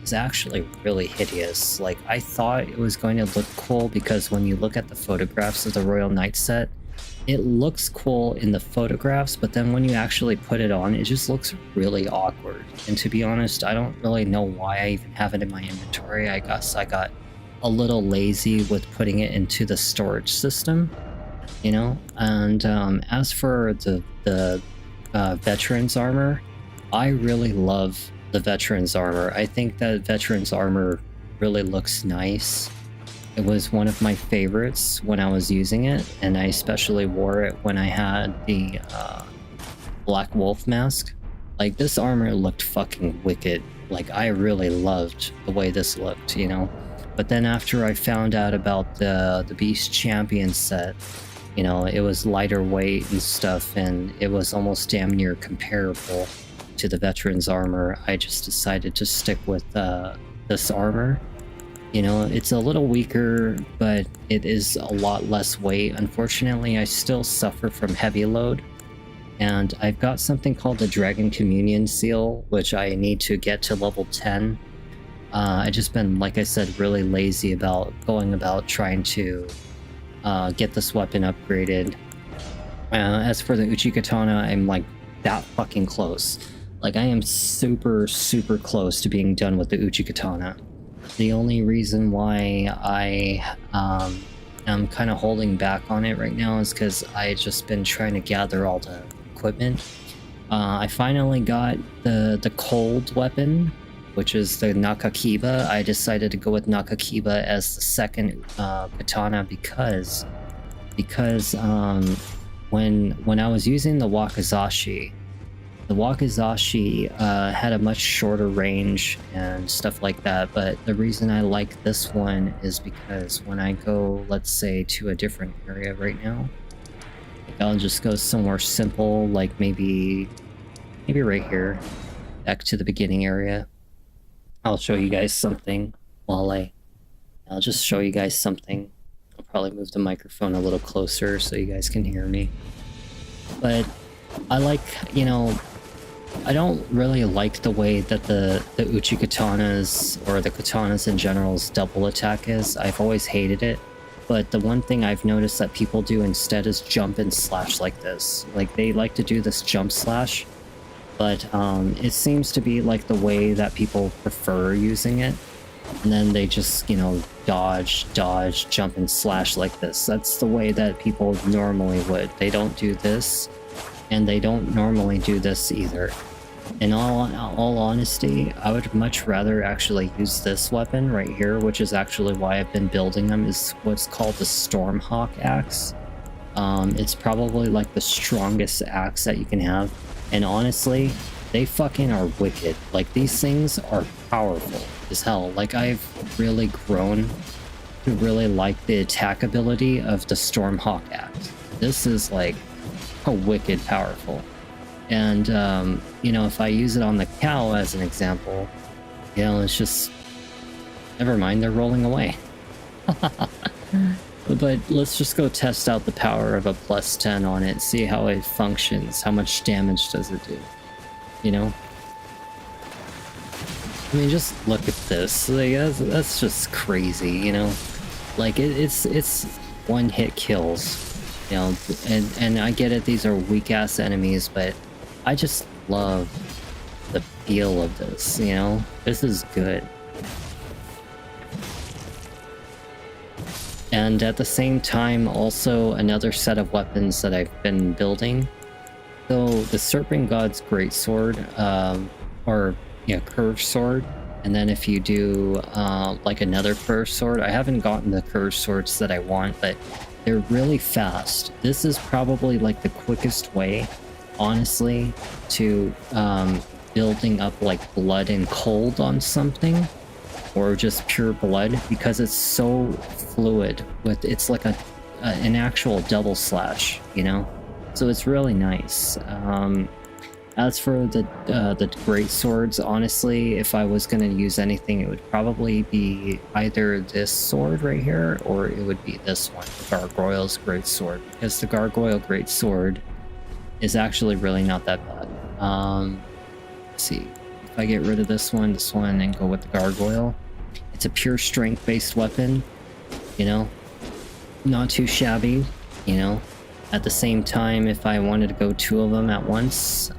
is actually really hideous. Like, I thought it was going to look cool because when you look at the photographs of the Royal Knight set, it looks cool in the photographs, but then when you actually put it on, it just looks really awkward. And to be honest, I don't really know why I even have it in my inventory. I guess I got a little lazy with putting it into the storage system, you know. And as for the veterans armor, I really love the veterans armor. I think that veterans armor really looks nice. It was one of my favorites when I was using it, and I especially wore it when I had the Black Wolf mask. Like, this armor looked fucking wicked. Like, I really loved the way this looked, you know. But then after I found out about the Beast Champion set, you know, it was lighter weight and stuff, and it was almost damn near comparable to the veterans armor. I just decided to stick with this armor. You know, it's a little weaker, but it is a lot less weight. Unfortunately, I still suffer from heavy load, and I've got something called the Dragon Communion Seal, which I need to get to level 10. I just been, like I said, really lazy about going about trying to get this weapon upgraded. As for the Uchikatana, I'm like that fucking close. Like, I am super close to being done with the Uchikatana. The only reason why I am kind of holding back on it right now is because I just been trying to gather all the equipment. I finally got the cold weapon, which is the Nakakiba. I decided to go with Nakakiba as the second katana because when I was using the Wakizashi, had a much shorter range and stuff like that, but the reason I like this one is because when I go, let's say, to a different area right now, like, I'll just go somewhere simple, like maybe right here, back to the beginning area. I'll show you guys something I'll just show you guys something. I'll probably move the microphone a little closer so you guys can hear me. But I like, you know, I don't really like the way that the Uchi katanas, or the katanas in general's double attack is. I've always hated it. But the one thing I've noticed that people do instead is jump and slash like this. Like, they like to do this jump slash, but it seems to be like the way that people prefer using it. And then they just, you know, dodge, jump and slash like this. That's the way that people normally would. They don't do this, and they don't normally do this either. In all honesty, I would much rather actually use this weapon right here, which is actually why I've been building them, is what's called the Stormhawk axe. It's probably like the strongest axe that you can have, and honestly, they fucking are wicked. Like, these things are powerful as hell. Like, I've really grown to really like the attack ability of the Stormhawk Axe. This is like a wicked powerful. And, you know, if I use it on the cow as an example, you know, it's just, never mind, they're rolling away. But let's just go test out the power of a +10 on it, see how it functions, how much damage does it do, you know? I mean, just look at this, like, that's just crazy, you know? Like, it's one-hit kills, you know, and I get it, these are weak-ass enemies, but I just love the feel of this, you know? This is good. And at the same time, also another set of weapons that I've been building. So the Serpent God's Greatsword, or yeah, curved sword. And then if you do like another curved sword, I haven't gotten the curved swords that I want, but they're really fast. This is probably like the quickest way, honestly, to building up like blood and cold on something, or just pure blood, because it's so fluid. With it's like an actual double slash, you know, so it's really nice. As for the great swords, honestly, if I was going to use anything, it would probably be either this sword right here, or it would be this one, Gargoyle's Great Sword, because the Gargoyle Great Sword is actually really not that bad. Let's see, if I get rid of this one, and go with the Gargoyle, it's a pure strength-based weapon, you know, not too shabby, you know. At the same time, if I wanted to go two of them at once,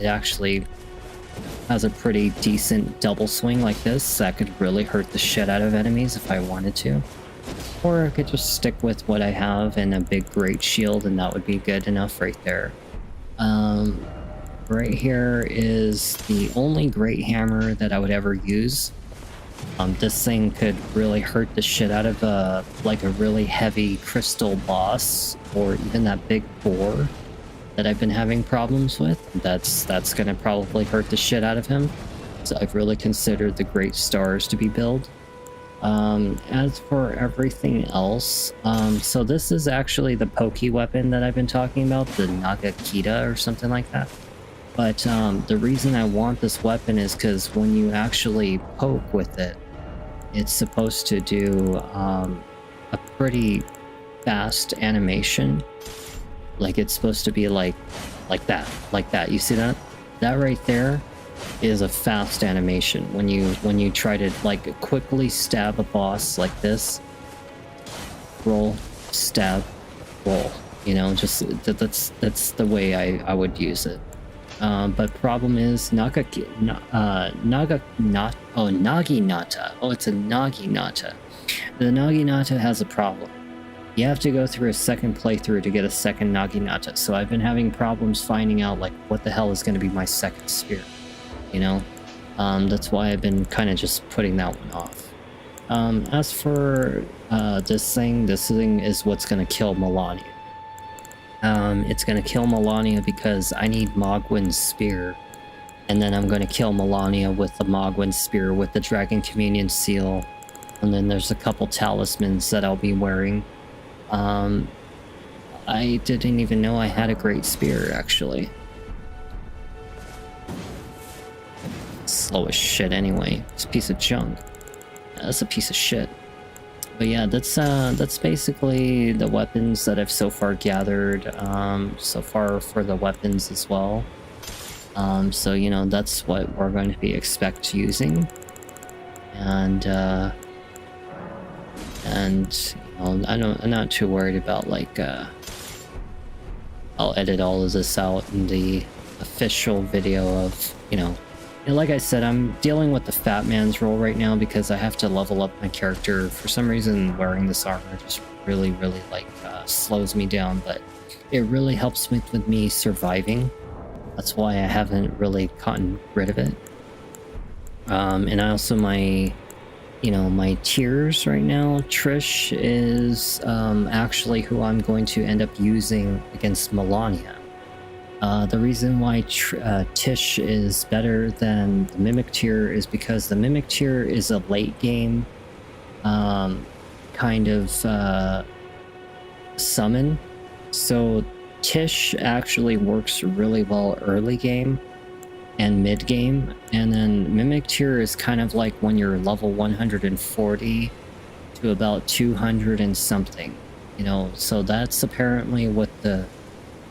it actually has a pretty decent double swing like this that could really hurt the shit out of enemies if I wanted to. Or I could just stick with what I have and a big great shield, and that would be good enough right there. Right here is the only great hammer that I would ever use. This thing could really hurt the shit out of like a really heavy crystal boss, or even that big boar that I've been having problems with. That's gonna probably hurt the shit out of him. So I've really considered the great stars to be built. As for everything else, so this is actually the pokey weapon that I've been talking about, the Nagakita or something like that. But the reason I want this weapon is because when you actually poke with it, it's supposed to do a pretty fast animation. Like, it's supposed to be like that. You see that? That right there is a fast animation. When you try to like quickly stab a boss like this, roll, stab, roll. You know, just that's the way I would use it. But problem is Naginata. Oh, it's a Naginata. The Naginata has a problem. You have to go through a second playthrough to get a second Naginata. So I've been having problems finding out like what the hell is going to be my second spear. You know, that's why I've been kind of just putting that one off. As for this thing is what's going to kill Melania. It's going to kill Melania because I need Mogwin's spear, and then I'm going to kill Melania with the Mogwin spear with the Dragon Communion seal, and then there's a couple talismans that I'll be wearing. I didn't even know I had a great spear, actually. Slow as shit anyway. It's a piece of junk. That's a piece of shit. But yeah, that's basically the weapons that I've so far gathered, so far for the weapons as well. So, you know, that's what we're going to be using. And you know, I'm not too worried about, like, I'll edit all of this out in the official video of, you know, and like I said, I'm dealing with the fat man's role right now because I have to level up my character. For some reason, wearing this armor just really like slows me down, but it really helps with me surviving. That's why I haven't really gotten rid of it. And I also, my tiers right now, Trish is actually who I'm going to end up using against Melania. The reason why Tish is better than the Mimic Tier is because the Mimic Tier is a late game kind of summon. So Tish actually works really well early game and mid game, and then Mimic Tier is kind of like when you're level 140 to about 200 and something, you know. So that's apparently what the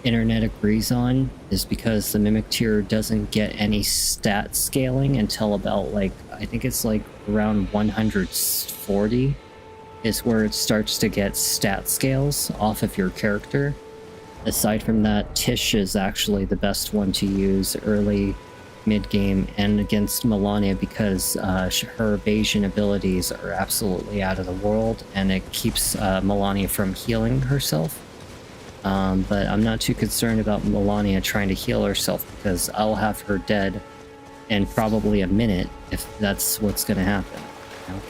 internet agrees on, is because the Mimic Tier doesn't get any stat scaling until about, like, I think it's like around 140 is where it starts to get stat scales off of your character. Aside from that, Tish is actually the best one to use early, mid-game, and against Melania, because her evasion abilities are absolutely out of the world, and it keeps Melania from healing herself. But I'm not too concerned about Melania trying to heal herself, because I'll have her dead in probably a minute if that's what's going to happen. You know?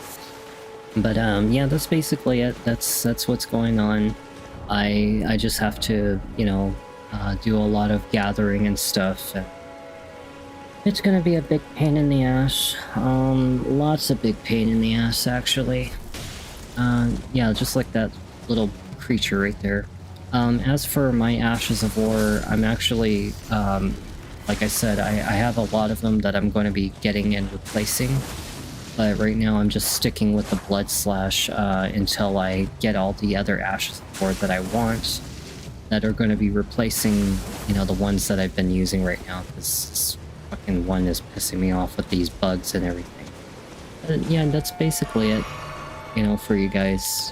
But yeah, that's basically it. That's what's going on. I just have to, you know, do a lot of gathering and stuff. It's gonna be a big pain in the ass. Lots of big pain in the ass, actually. Yeah, just like that little creature right there. As for my Ashes of War, I'm actually, like I said, I have a lot of them that I'm going to be getting and replacing. But right now I'm just sticking with the Blood Slash until I get all the other Ashes of War that I want, that are going to be replacing, you know, the ones that I've been using right now. This fucking one is pissing me off with these bugs and everything. But yeah, that's basically it, you know, for you guys.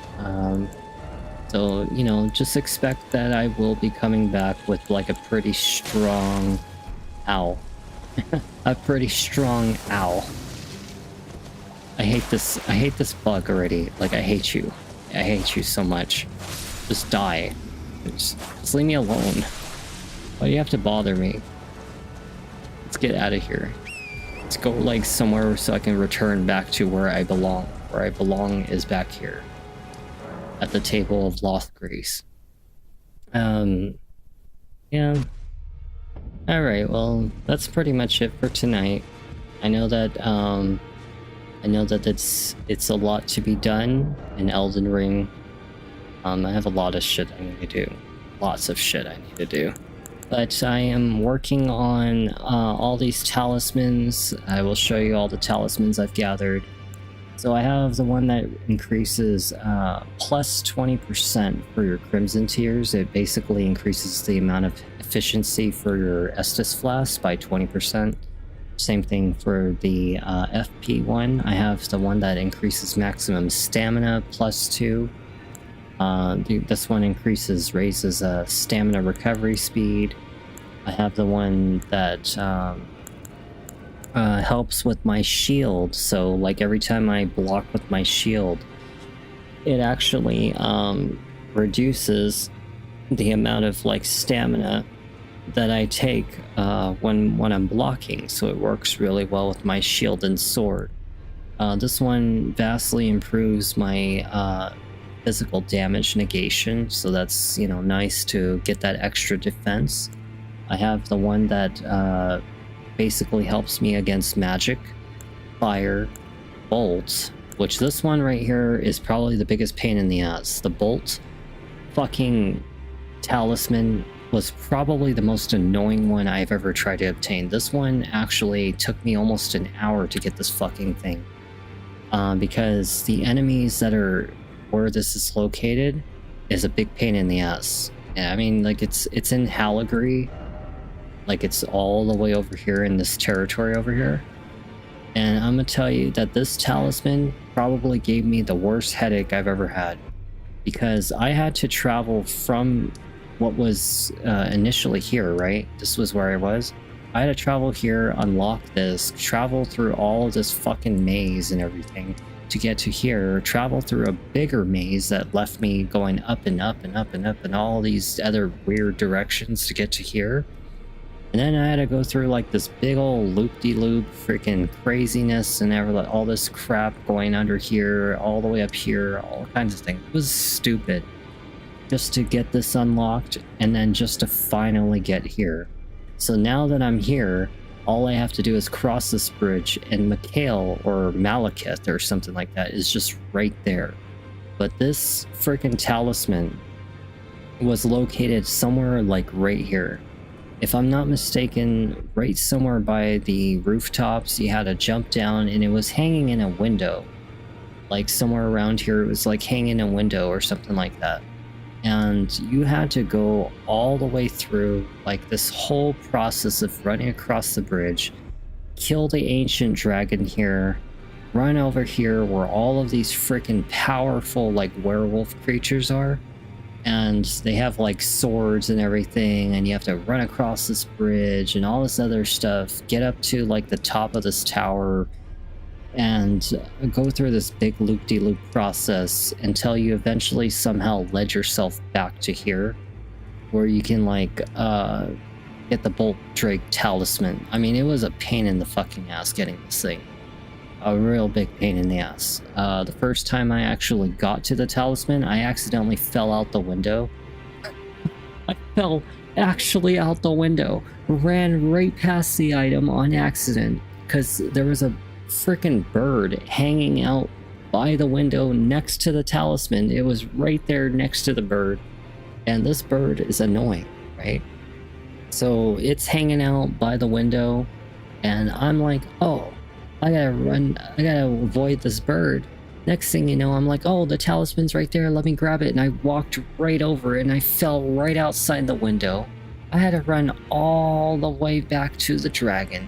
So, you know, just expect that I will be coming back with like a pretty strong owl. A pretty strong owl. I hate this bug already. Like, I hate you. I hate you so much. Just die. Just leave me alone. Why do you have to bother me? Let's get out of here. Let's go, like, somewhere so I can return back to where I belong. Where I belong is back here. At the table of Lothgrace. Yeah. Alright, well, that's pretty much it for tonight. I know that, it's a lot to be done in Elden Ring. I have a lot of shit I need to do. Lots of shit I need to do. But I am working on all these talismans. I will show you all the talismans I've gathered. So I have the one that increases plus 20% for your Crimson Tears. It basically increases the amount of efficiency for your Estus Flask by 20%. Same thing for the FP one. I have the one that increases maximum stamina plus 2. This one raises stamina recovery speed. I have the one that helps with my shield. So, like, every time I block with my shield, it actually reduces the amount of, like, stamina that I take when I'm blocking. So it works really well with my shield and sword. This one vastly improves my physical damage negation, so that's, you know, nice to get that extra defense. I have the one that basically helps me against magic, fire, bolts, which this one right here is probably the biggest pain in the ass. The bolt fucking talisman was probably the most annoying one I've ever tried to obtain. This one actually took me almost an hour to get this fucking thing. Because the enemies that are where this is located is a big pain in the ass. Yeah, I mean, like, it's in Haligri. Like, it's all the way over here in this territory over here. And I'm gonna tell you that this talisman probably gave me the worst headache I've ever had. Because I had to travel from what was initially here, right? This was where I was. I had to travel here, unlock this, travel through all of this fucking maze and everything to get to here, travel through a bigger maze that left me going up and up and up and up and all these other weird directions to get to here. And then I had to go through like this big old loop-de-loop freaking craziness and all this crap going under here, all the way up here, all kinds of things. It was stupid. Just to get this unlocked and then just to finally get here. So now that I'm here, all I have to do is cross this bridge, and Mikhail or Malekith or something like that is just right there. But this freaking talisman was located somewhere like right here. If I'm not mistaken, right somewhere by the rooftops, you had to jump down, and it was hanging in a window. Like somewhere around here, it was like hanging in a window or something like that. And you had to go all the way through like this whole process of running across the bridge, kill the ancient dragon here, run over here where all of these freaking powerful like werewolf creatures are, and they have like swords and everything, and you have to run across this bridge and all this other stuff, get up to like the top of this tower and go through this big loop-de-loop process until you eventually somehow led yourself back to here where you can like get the Bolt Drake talisman. I mean, it was a pain in the fucking ass getting this thing. A real big pain in the ass. The first time I actually got to the talisman, I accidentally fell out the window. I fell actually out the window, ran right past the item on accident because there was a freaking bird hanging out by the window next to the talisman. It was right there next to the bird, and this bird is annoying, right? So it's hanging out by the window, and I'm like, oh, I gotta run, I gotta avoid this bird. Next thing you know, I'm like, oh, the talisman's right there, let me grab it. And I walked right over it, and I fell right outside the window. I had to run all the way back to the dragon,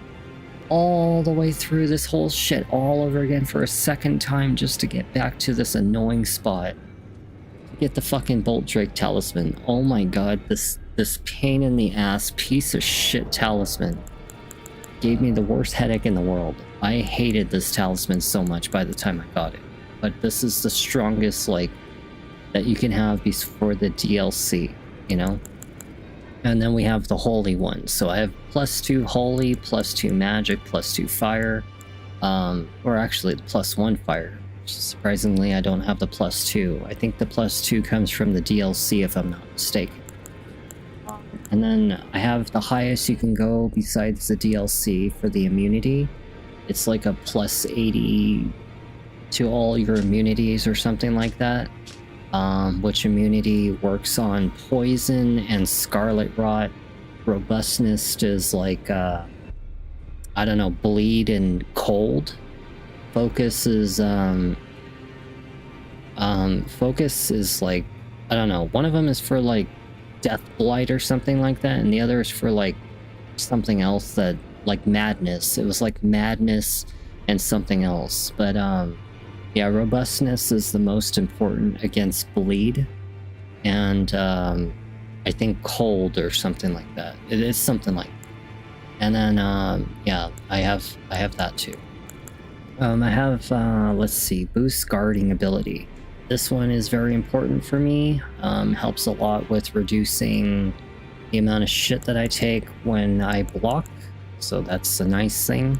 all the way through this whole shit all over again for a second time just to get back to this annoying spot. Get the fucking Bolt Drake talisman. Oh my god, this pain in the ass piece of shit talisman gave me the worst headache in the world. I hated this talisman so much by the time I got it. But this is the strongest, like, that you can have before the DLC, you know? And then we have the holy one. So I have +2 holy, +2 magic, +2 fire. Or actually +1 fire. Surprisingly, I don't have the +2. I think the +2 comes from the DLC if I'm not mistaken. And then I have the highest you can go besides the DLC for the immunity. It's like a +80 to all your immunities or something like that. Which immunity works on poison and scarlet rot. Robustness is like, I don't know, bleed and cold. Focus is like, I don't know, one of them is for like death blight or something like that, and the other is for like something else that, like madness. It was like madness and something else, but yeah, robustness is the most important against bleed, and I think cold or something like that. It is something like that. And then yeah, I have that too. I have let's see, boost guarding ability. This one is very important for me. Helps a lot with reducing the amount of shit that I take when I block, so that's a nice thing.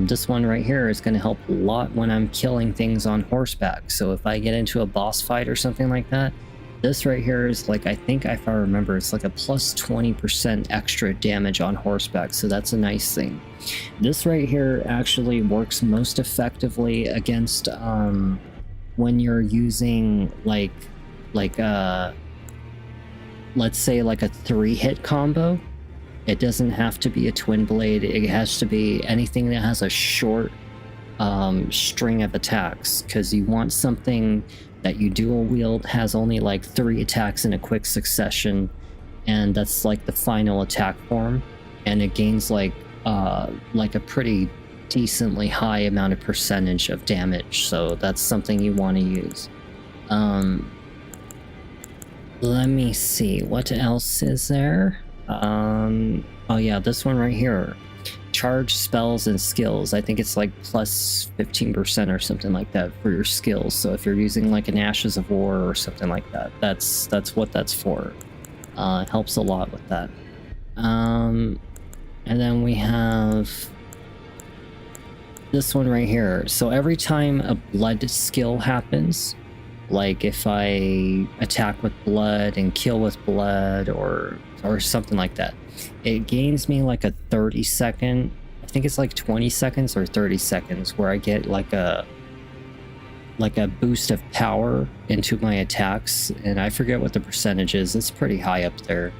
This one right here is going to help a lot when I'm killing things on horseback. So if I get into a boss fight or something like that, this right here is like, I think if I remember, it's like a +20% extra damage on horseback. So that's a nice thing. This right here actually works most effectively against when you're using like let's say like a 3-hit combo. It doesn't have to be a twin blade. It has to be anything that has a short string of attacks, because you want something that you dual wield has only like 3 attacks in a quick succession, and that's like the final attack form, and it gains like a pretty decently high amount of percentage of damage. So that's something you want to use. Let me see, what else is there? Oh yeah, this one right here. Charge spells and skills. I think it's like +15% or something like that for your skills. So if you're using like an Ashes of War or something like that, that's what that's for. It helps a lot with that. And then we have this one right here. So every time a blood skill happens, Like if I attack with blood and kill with blood or something like that, it gains me like a 30-second, I think it's like 20 seconds or 30 seconds, where I get like a boost of power into my attacks, and I forget what the percentage is. It's pretty high up there.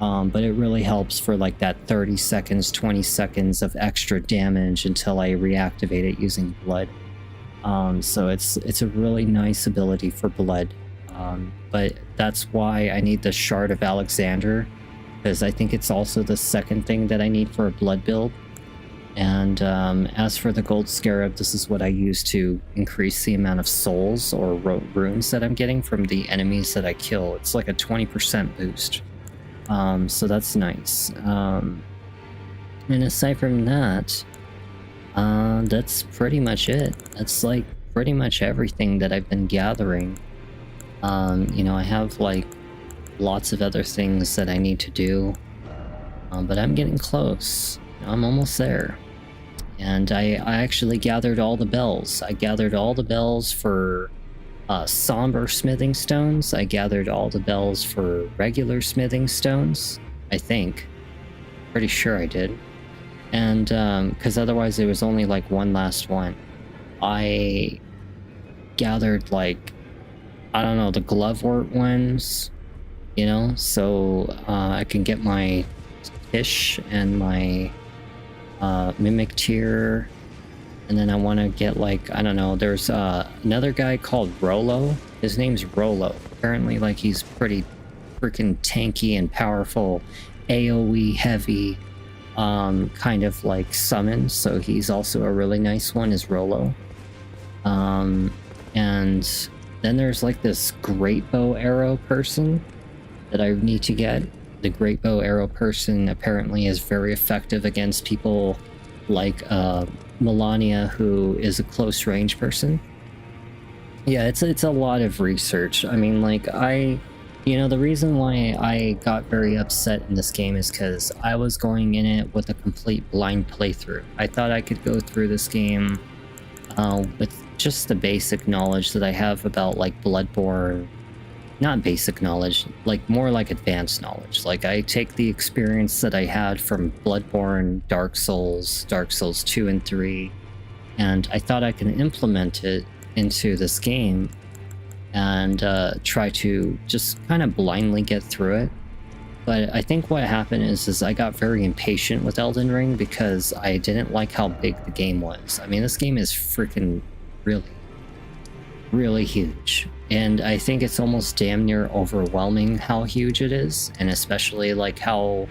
But it really helps for like that 30 seconds, 20 seconds of extra damage until I reactivate it using blood. So it's a really nice ability for blood. But that's why I need the Shard of Alexander, because I think it's also the second thing that I need for a blood build. And as for the Gold Scarab, this is what I use to increase the amount of souls or runes that I'm getting from the enemies that I kill. It's like a 20% boost. So that's nice. And aside from that, that's pretty much it. That's like pretty much everything that I've been gathering. You know, I have like lots of other things that I need to do, but I'm getting close. I'm almost there. And I actually gathered all the bells. I gathered all the bells for somber smithing stones. I gathered all the bells for regular smithing stones, I think. Pretty sure I did. And because otherwise there was only like one last one. I gathered like, I don't know, the glovewort ones, you know, so I can get my fish and my mimic tier. And then I want to get like, I don't know, there's another guy called Rollo. His name's Rollo. Apparently like he's pretty freaking tanky and powerful, AoE heavy kind of like summon. So he's also a really nice one, is Rollo. And then there's like this great bow arrow person that I need to get. The great bow arrow person apparently is very effective against people like Melania, who is a close range person. Yeah, it's a lot of research. I mean, like you know, the reason why I got very upset in this game is because I was going in it with a complete blind playthrough. I thought I could go through this game with just the basic knowledge that I have about like Bloodborne. Not basic knowledge, like more like advanced knowledge. Like I take the experience that I had from Bloodborne, Dark Souls 2 and 3, and I thought I can implement it into this game and try to just kind of blindly get through it. But I think what happened is I got very impatient with Elden Ring because I didn't like how big the game was. I mean, this game is freaking really huge. And I think it's almost damn near overwhelming how huge it is. And especially like how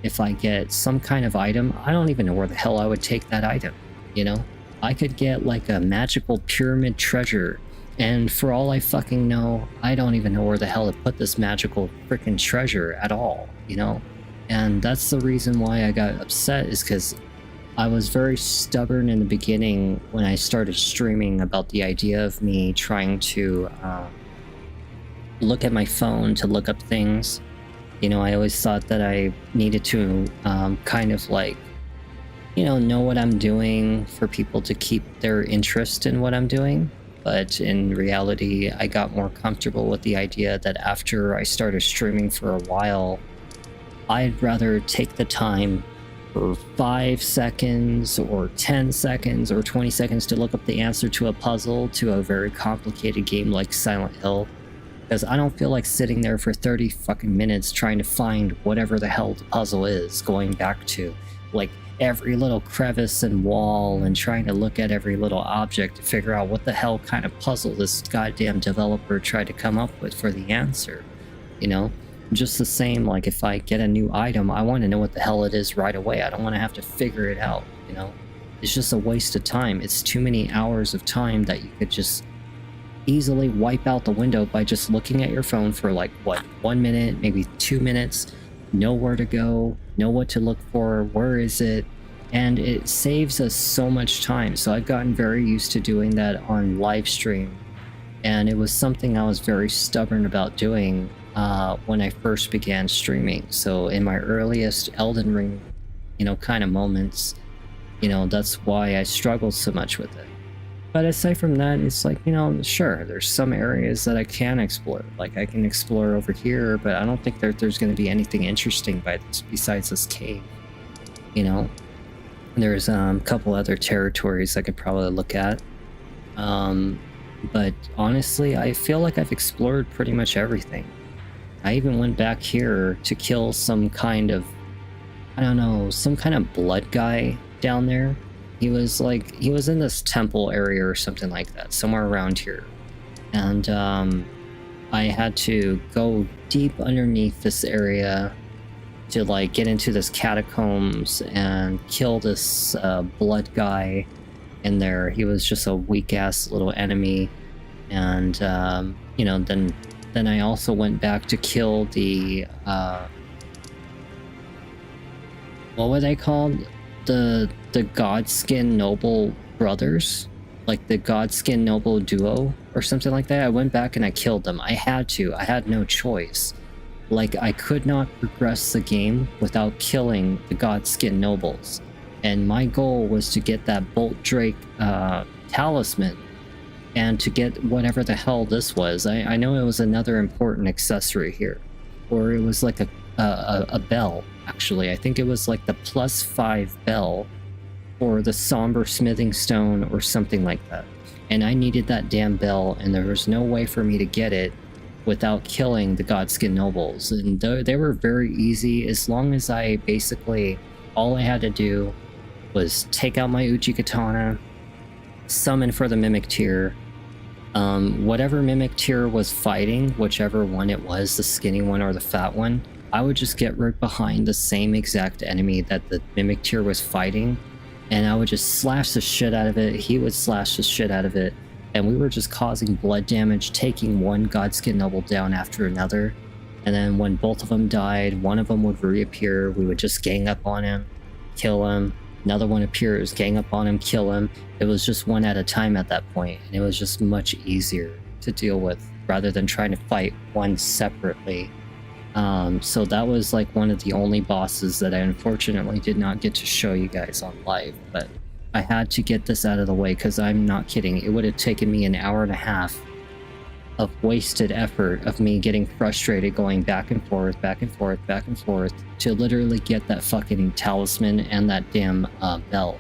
if I get some kind of item, I don't even know where the hell I would take that item, you know? I could get like a magical pyramid treasure, and for all I fucking know, I don't even know where the hell to put this magical freaking treasure at all, you know? And that's the reason why I got upset, is because I was very stubborn in the beginning when I started streaming about the idea of me trying to look at my phone to look up things. You know, I always thought that I needed to kind of like, you know what I'm doing for people to keep their interest in what I'm doing. But in reality, I got more comfortable with the idea that after I started streaming for a while, I'd rather take the time for 5 seconds or 10 seconds or 20 seconds to look up the answer to a puzzle to a very complicated game like Silent Hill, because I don't feel like sitting there for 30 fucking minutes trying to find whatever the hell the puzzle is, going back to like every little crevice and wall and trying to look at every little object to figure out what the hell kind of puzzle this goddamn developer tried to come up with for the answer, you know? Just the same, like if I get a new item, I want to know what the hell it is right away. I don't want to have to figure it out, you know? It's just a waste of time. It's too many hours of time that you could just easily wipe out the window by just looking at your phone for like, what, 1 minute, maybe 2 minutes, know where to go, know what to look for, where is it, and it saves us so much time. So I've gotten very used to doing that on live stream, and it was something I was very stubborn about doing when I first began streaming. So in my earliest Elden Ring, you know, kind of moments, you know, that's why I struggled so much with it. But aside from that, it's like, you know, sure, there's some areas that I can explore. Like I can explore over here, but I don't think that there's going to be anything interesting by this besides this cave. You know, there's a couple other territories I could probably look at. But honestly, I feel like I've explored pretty much everything. I even went back here to kill some kind of, I don't know, some kind of blood guy down there. He was in this temple area or something like that, somewhere around here. And I had to go deep underneath this area to like get into this catacombs and kill this blood guy in there. He was just a weak ass little enemy. And you know, then I also went back to kill the what were they called? The Godskin Noble brothers, like the Godskin Noble duo or something like that. I went back and I killed them. I had to. I had no choice. Like I could not progress the game without killing the Godskin Nobles. And my goal was to get that Bolt Drake talisman and to get whatever the hell this was. I know it was another important accessory here, or it was like a bell. Actually, I think it was like the +5 bell or the somber smithing stone or something like that. And I needed that damn bell, and there was no way for me to get it without killing the Godskin Nobles. And they were very easy, as long as I basically, all I had to do was take out my Uchi Katana, summon for the Mimic Tier. Whatever Mimic Tier was fighting, whichever one it was, the skinny one or the fat one, I would just get right behind the same exact enemy that the Mimic Tier was fighting, and I would just slash the shit out of it, he would slash the shit out of it, and we were just causing blood damage, taking one Godskin Noble down after another. And then when both of them died, one of them would reappear, we would just gang up on him, kill him, another one appears, gang up on him, kill him. It was just one at a time at that point, and it was just much easier to deal with rather than trying to fight one separately. So that was like one of the only bosses that I unfortunately did not get to show you guys on live, but I had to get this out of the way because I'm not kidding. It would have taken me an hour and a half of wasted effort of me getting frustrated, going back and forth, back and forth, back and forth to literally get that fucking talisman and that damn bell,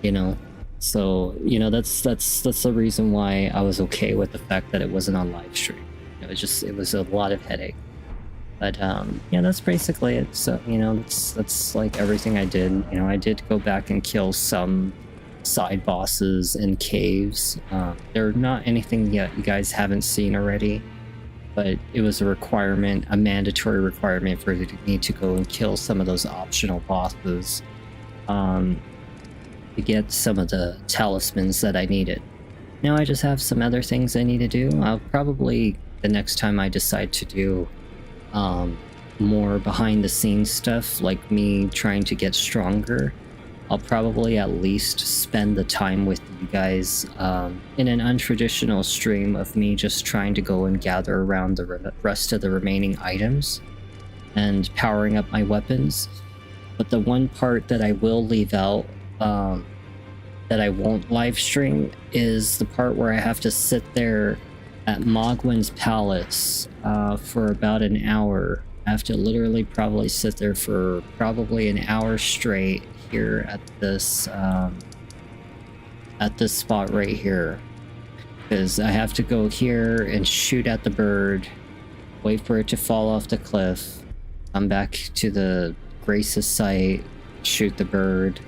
you know? So, you know, that's the reason why I was okay with the fact that it wasn't on live stream. It was a lot of headache. But yeah, that's basically it. So, you know, that's like everything I did. You know, I did go back and kill some side bosses in caves. They're not anything yet you guys haven't seen already, but it was a requirement, a mandatory requirement for me to go and kill some of those optional bosses to get some of the talismans that I needed. Now I just have some other things I need to do. I'll probably, the next time I decide to do more behind the scenes stuff, like me trying to get stronger, I'll probably at least spend the time with you guys in an untraditional stream of me just trying to go and gather around the rest of the remaining items and powering up my weapons. But the one part that I will leave out that I won't live stream is the part where I have to sit there at Mogwin's palace for about an hour. I have to literally probably sit there for probably an hour straight here at this spot right here, because I have to go here and shoot at the bird, wait for it to fall off the cliff, come back to the Grace's site, shoot the bird,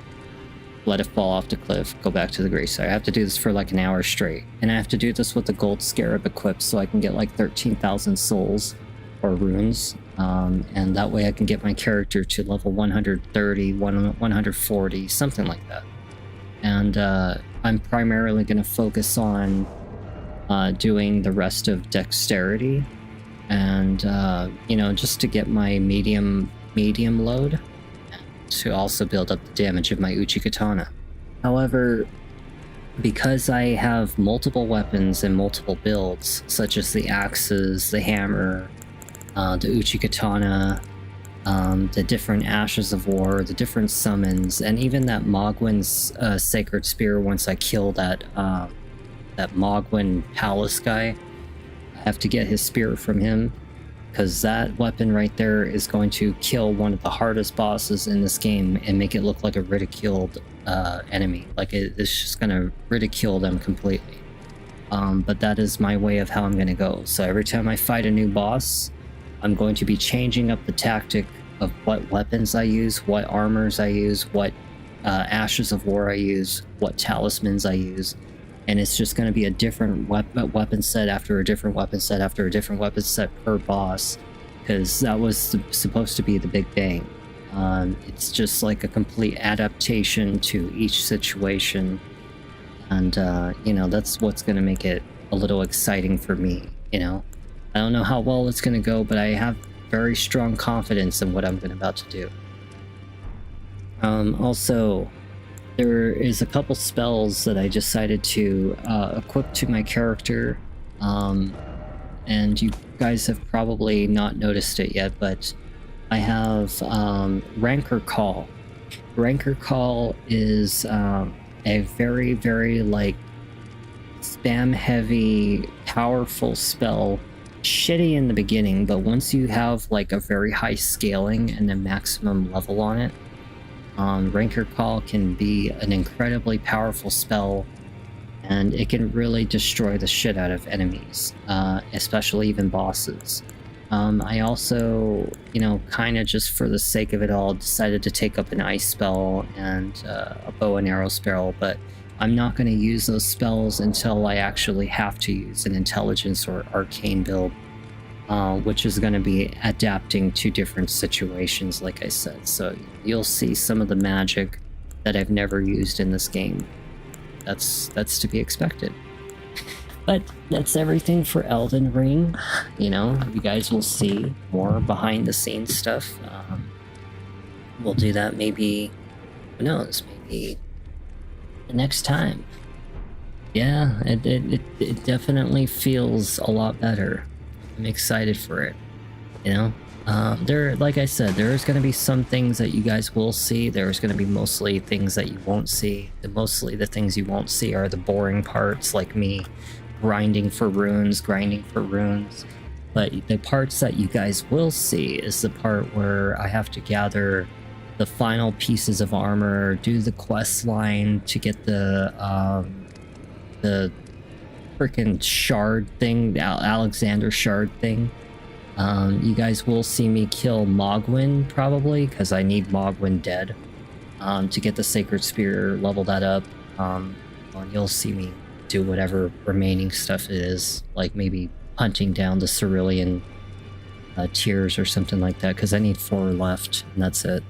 let it fall off the cliff, go back to the Grace site. I have to do this for like an hour straight, and I have to do this with the gold scarab equipped so I can get like 13,000 souls or runes, and that way I can get my character to level 130, 140, something like that. And I'm primarily going to focus on doing the rest of dexterity, and you know, just to get my medium load, to also build up the damage of my Uchi Katana. However, because I have multiple weapons and multiple builds, such as the axes, the hammer, the Uchi Katana, the different Ashes of War, the different summons, and even that Mogwin's Sacred Spear once I kill that that Mogwin Palace guy. I have to get his spirit from him, because that weapon right there is going to kill one of the hardest bosses in this game and make it look like a ridiculed enemy. Like it's just gonna ridicule them completely. But that is my way of how I'm gonna go. So every time I fight a new boss, I'm going to be changing up the tactic of what weapons I use, what armors I use, what ashes of war I use, what talismans I use, and it's just going to be a different weapon set after a different weapon set after a different weapon set per boss, because that was supposed to be the Big Bang. It's just like a complete adaptation to each situation, and you know, that's what's going to make it a little exciting for me. You know, I don't know how well it's going to go, but I have very strong confidence in what I'm about to do. Also, there is a couple spells that I decided to equip to my character, and you guys have probably not noticed it yet, but I have Rancor Call. Rancor Call is a very, very like spam heavy, powerful spell. Shitty in the beginning, but once you have like a very high scaling and a maximum level on it, Rancor Call can be an incredibly powerful spell, and it can really destroy the shit out of enemies, especially even bosses. I also, you know, kind of just for the sake of it all, decided to take up an ice spell and a bow and arrow spell, but I'm not going to use those spells until I actually have to use an intelligence or arcane build, which is going to be adapting to different situations, like I said. So you'll see some of the magic that I've never used in this game. That's to be expected. But that's everything for Elden Ring. You know, you guys will see more behind the scenes stuff. We'll do that maybe, who knows, maybe the next time. Yeah, it definitely feels a lot better. I'm excited for it, you know. Like I said, there's going to be some things that you guys will see. There's going to be mostly things that you won't see. Mostly the things you won't see are the boring parts, like me grinding for runes. But the parts that you guys will see is the part where I have to gather the final pieces of armor, do the quest line to get the freaking shard thing, the Alexander shard thing. You guys will see me kill Mogwin probably, because I need Mogwin dead to get the Sacred Spear, level that up. And you'll see me do whatever remaining stuff it is, like maybe hunting down the Cerulean tears or something like that, because I need 4 left, and that's it.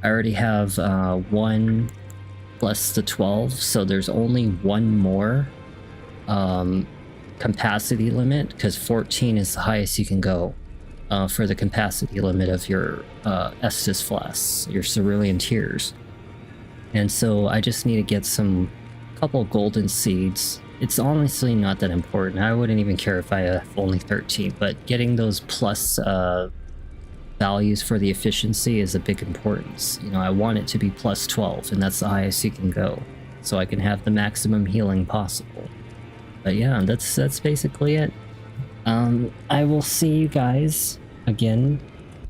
I already have 1 plus the 12, so there's only 1 more capacity limit, because 14 is the highest you can go for the capacity limit of your Estus flasks, your Cerulean tears. And so I just need to get couple golden seeds. It's honestly not that important. I wouldn't even care if I have only 13, but getting those plus values for the efficiency is a big importance. You know, I want it to be plus 12, and that's the highest you can go, so I can have the maximum healing possible. But yeah, that's basically it. I will see you guys again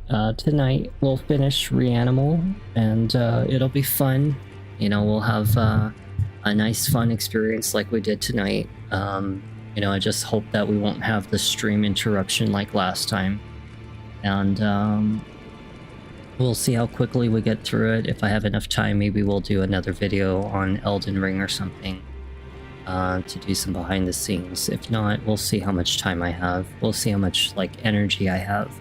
tonight. We'll finish Reanimal, and it'll be fun. You know, we'll have a nice fun experience like we did tonight. You know, I just hope that we won't have the stream interruption like last time. And we'll see how quickly we get through it. If I have enough time, maybe we'll do another video on Elden Ring or something to do some behind the scenes. If not, we'll see how much time I have. We'll see how much like energy I have.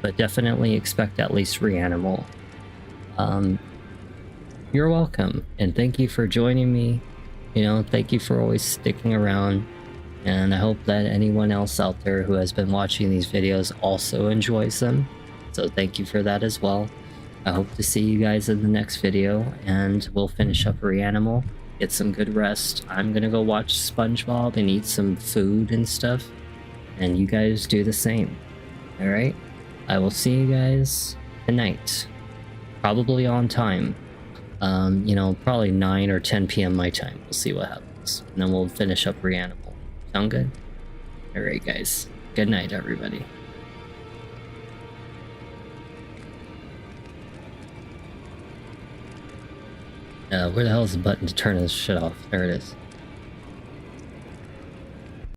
But definitely expect at least Reanimal. You're welcome, and thank you for joining me. You know, thank you for always sticking around, and I hope that anyone else out there who has been watching these videos also enjoys them. So thank you for that as well. I hope to see you guys in the next video, and we'll finish up Reanimal, get some good rest. I'm gonna go watch SpongeBob and eat some food and stuff, and you guys do the same. Alright? I will see you guys tonight. Probably on time. You know, probably 9 or 10 p.m. my time. We'll see what happens. And then we'll finish up Reanimal. Sound good? Alright, guys. Good night, everybody. Where the hell is the button to turn this shit off? There it is.